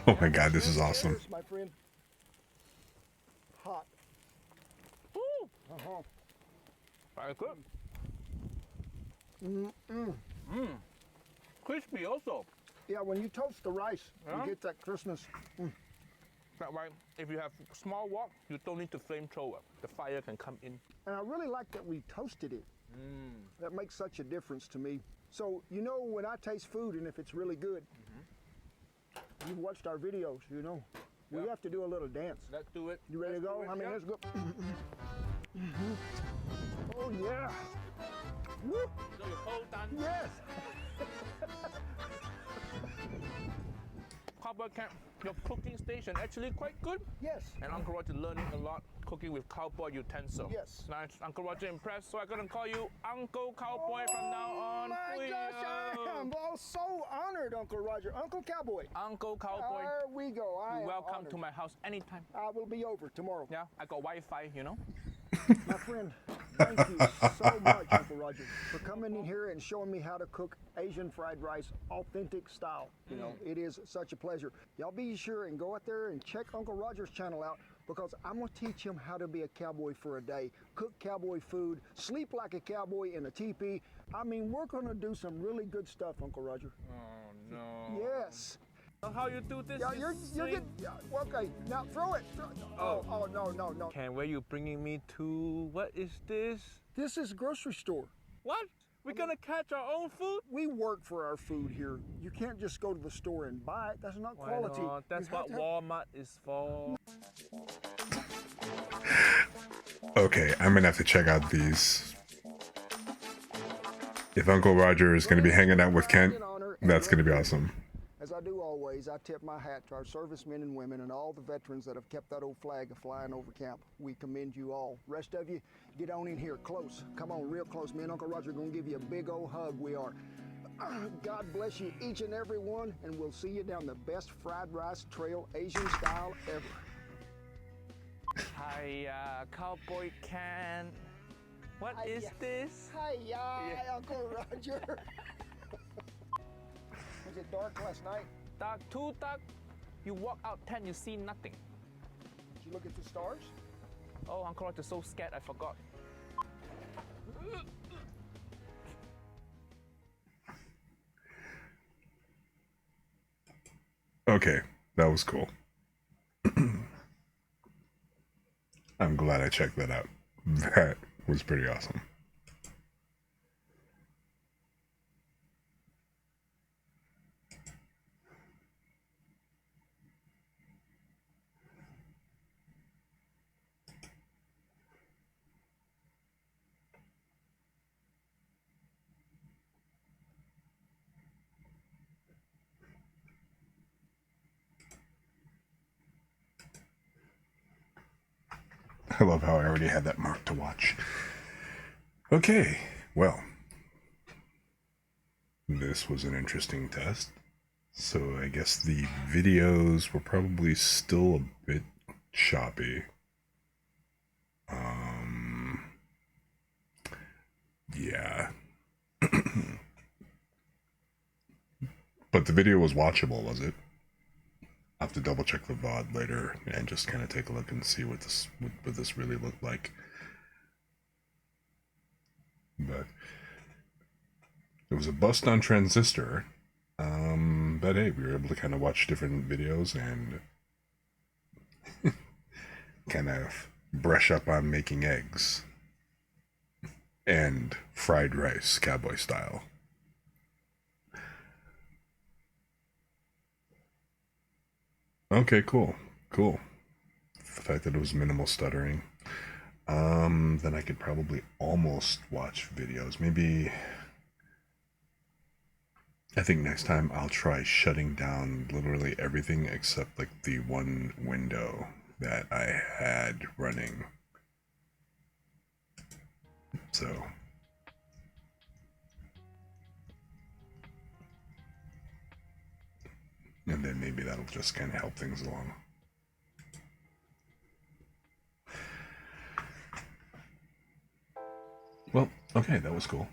Oh my God, this is awesome. Yes, my friend. Hot. Ooh, Uh-huh. very good. Mm-mm. Crispy also. Yeah, when you toast the rice, Yeah. you get that crispness. That way, if you have small wok, you don't need to flamethrower. The fire can come in. And I really like that we toasted it. That makes such a difference to me. So, you know, when I taste food and if it's really good, you've watched our videos, you know, we have to do a little dance. Let's do it. You ready to go? I mean, let's go. Oh, yeah. Woo. So your whole done. Yes. Cowboy Camp, your cooking station actually quite good. Yes. And Uncle Roger learning a lot cooking with cowboy utensil. Yes. Nice. Uncle Roger impressed, so I'm gonna call you Uncle Cowboy from now on. Oh, my gosh, I am so honored, Uncle Roger. Uncle Cowboy. Uncle Cowboy. There we go. I You're am welcome honored. to my house anytime. I will be over tomorrow. Yeah, I got Wi-Fi, you know. My friend, thank you so much, Uncle Roger, for coming in here and showing me how to cook Asian fried rice authentic style. You know, it is such a pleasure. Y'all be sure and go out there and check Uncle Roger's channel out, because I'm going to teach him how to be a cowboy for a day, cook cowboy food, sleep like a cowboy in a teepee. I mean, we're going to do some really good stuff, Uncle Roger. Oh no. Yes. How you do this? Yeah, you you're sing? getting, yeah, okay, now throw it. Oh, no. Ken, where you bringing me to? What is this? This is a grocery store. What? We're gonna catch our own food? We work for our food here. You can't just go to the store and buy it. That's not Why quality. not? That's You have what to have- Walmart is for. Okay, I'm gonna have to check out these. If Uncle Roger is gonna be hanging out with Kent, that's gonna be awesome. As I do always, I tip my hat to our servicemen and women and all the veterans that have kept that old flag flying over camp. We commend you all. Rest of you, get on in here close. Come on, real close. Me and Uncle Roger are gonna give you a big old hug. We are. God bless you, each and every one, and we'll see you down the best fried rice trail, Asian style ever. Hi, Cowboy Ken. What is this? Hi, Uncle Roger. Was it dark last night? Dark, too dark. You walk out 10, you see nothing. Did you look at the stars? Oh, Uncle Roger's so scared, I forgot. Okay, that was cool. I'm glad I checked that out. That was pretty awesome. I love how I already had that marked to watch. Okay, well, this was an interesting test. So I guess the videos were probably still a bit choppy. Yeah. But the video was watchable, was it? I'll have to double check the VOD later and just kind of take a look and see what this really looked like. But it was a bust on Transistor. But hey, we were able to kind of watch different videos and kind of brush up on making eggs and fried rice, cowboy style. Okay, cool. Cool. The fact that it was minimal stuttering. Then I could probably almost watch videos. Maybe I think next time I'll try shutting down literally everything except like the one window that I had running. So and then maybe that'll just kind of help things along. Well, okay, that was cool.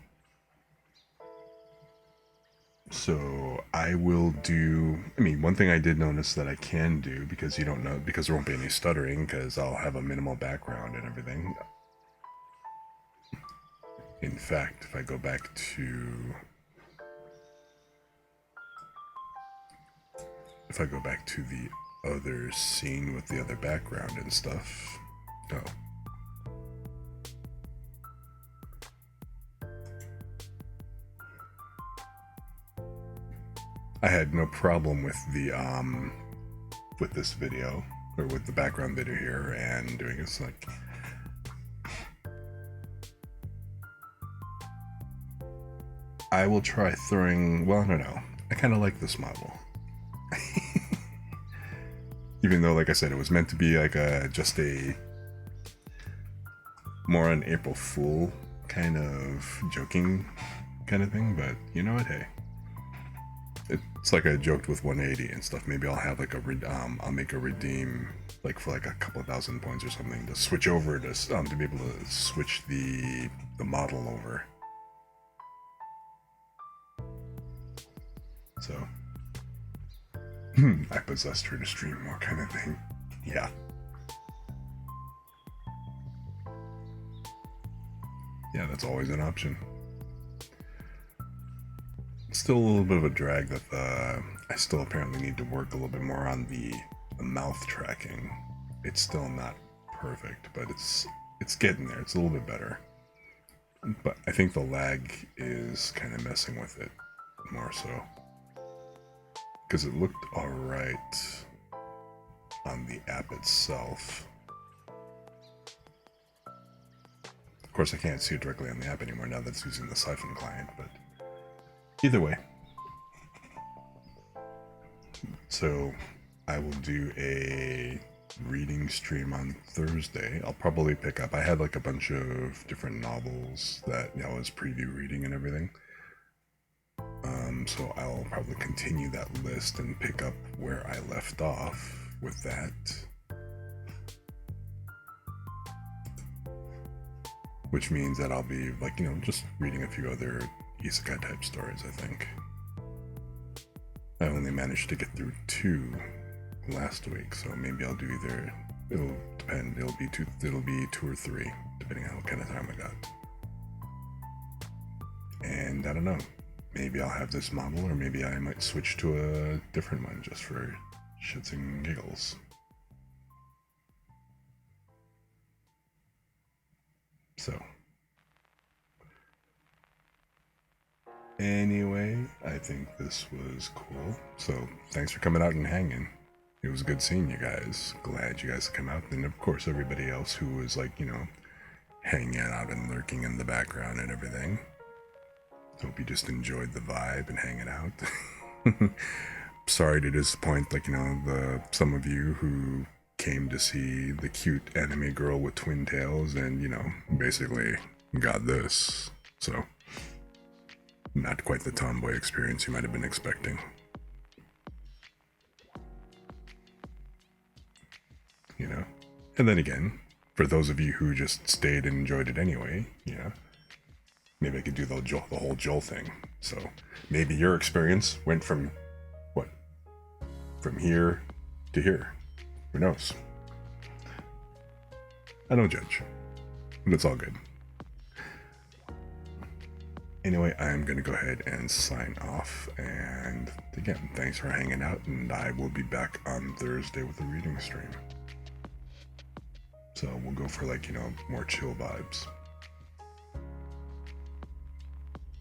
So I will do, I mean, one thing I did notice that I can do, because you don't know, because there won't be any stuttering, because I'll have a minimal background and everything. In fact, if I go back to the other scene with the other background and stuff. Oh. I had no problem with the with this video, or with the background video here, and doing it. Like, I will try throwing, well, I don't know, I kind of like this model. Even though, like I said, it was meant to be like just a more an April Fool kind of joking kind of thing, but you know what, hey. It's like I joked with 180 and stuff. Maybe I'll have like I'll make a redeem like for like a couple of thousand points or something to switch over to be able to switch the model over. So I possessed her to stream more kind of thing. Yeah. Yeah, that's always an option. Still a little bit of a drag that I still apparently need to work a little bit more on the mouth tracking. It's still not perfect, but it's getting there. It's a little bit better. But I think the lag is kind of messing with it more so. Because it looked alright on the app itself. Of course, I can't see it directly on the app anymore now that it's using the Siphon client, but either way. So I will do a reading stream on Thursday. I'll probably pick up, I had like a bunch of different novels that I was preview reading and everything. So I'll probably continue that list and pick up where I left off with that. Which means that I'll be like, just reading a few other isekai type stories, I think. I only managed to get through 2 last week, so maybe I'll do either, it'll depend, it'll be 2 or 3, depending on what kind of time I got. And I don't know, maybe I'll have this model, or maybe I might switch to a different one just for shits and giggles. So, anyway, I think this was cool. So, thanks for coming out and hanging. It was good seeing you guys. Glad you guys come out. And of course, everybody else who was like, you know, hanging out and lurking in the background and everything. Hope you just enjoyed the vibe and hanging out. Sorry to disappoint, like, you know, some of you who came to see the cute anime girl with twin tails and, you know, basically got this. So, not quite the tomboy experience you might have been expecting. You know? And then again, for those of you who just stayed and enjoyed it anyway, you know, maybe I could do the whole Joel thing. So, maybe your experience went from, what? From here to here. Who knows? I don't judge. But it's all good. Anyway, I'm going to go ahead and sign off. And again, thanks for hanging out. And I will be back on Thursday with a reading stream. So we'll go for, like, you know, more chill vibes.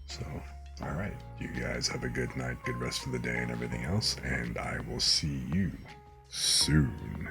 So, alright. You guys have a good night, good rest of the day and everything else. And I will see you soon.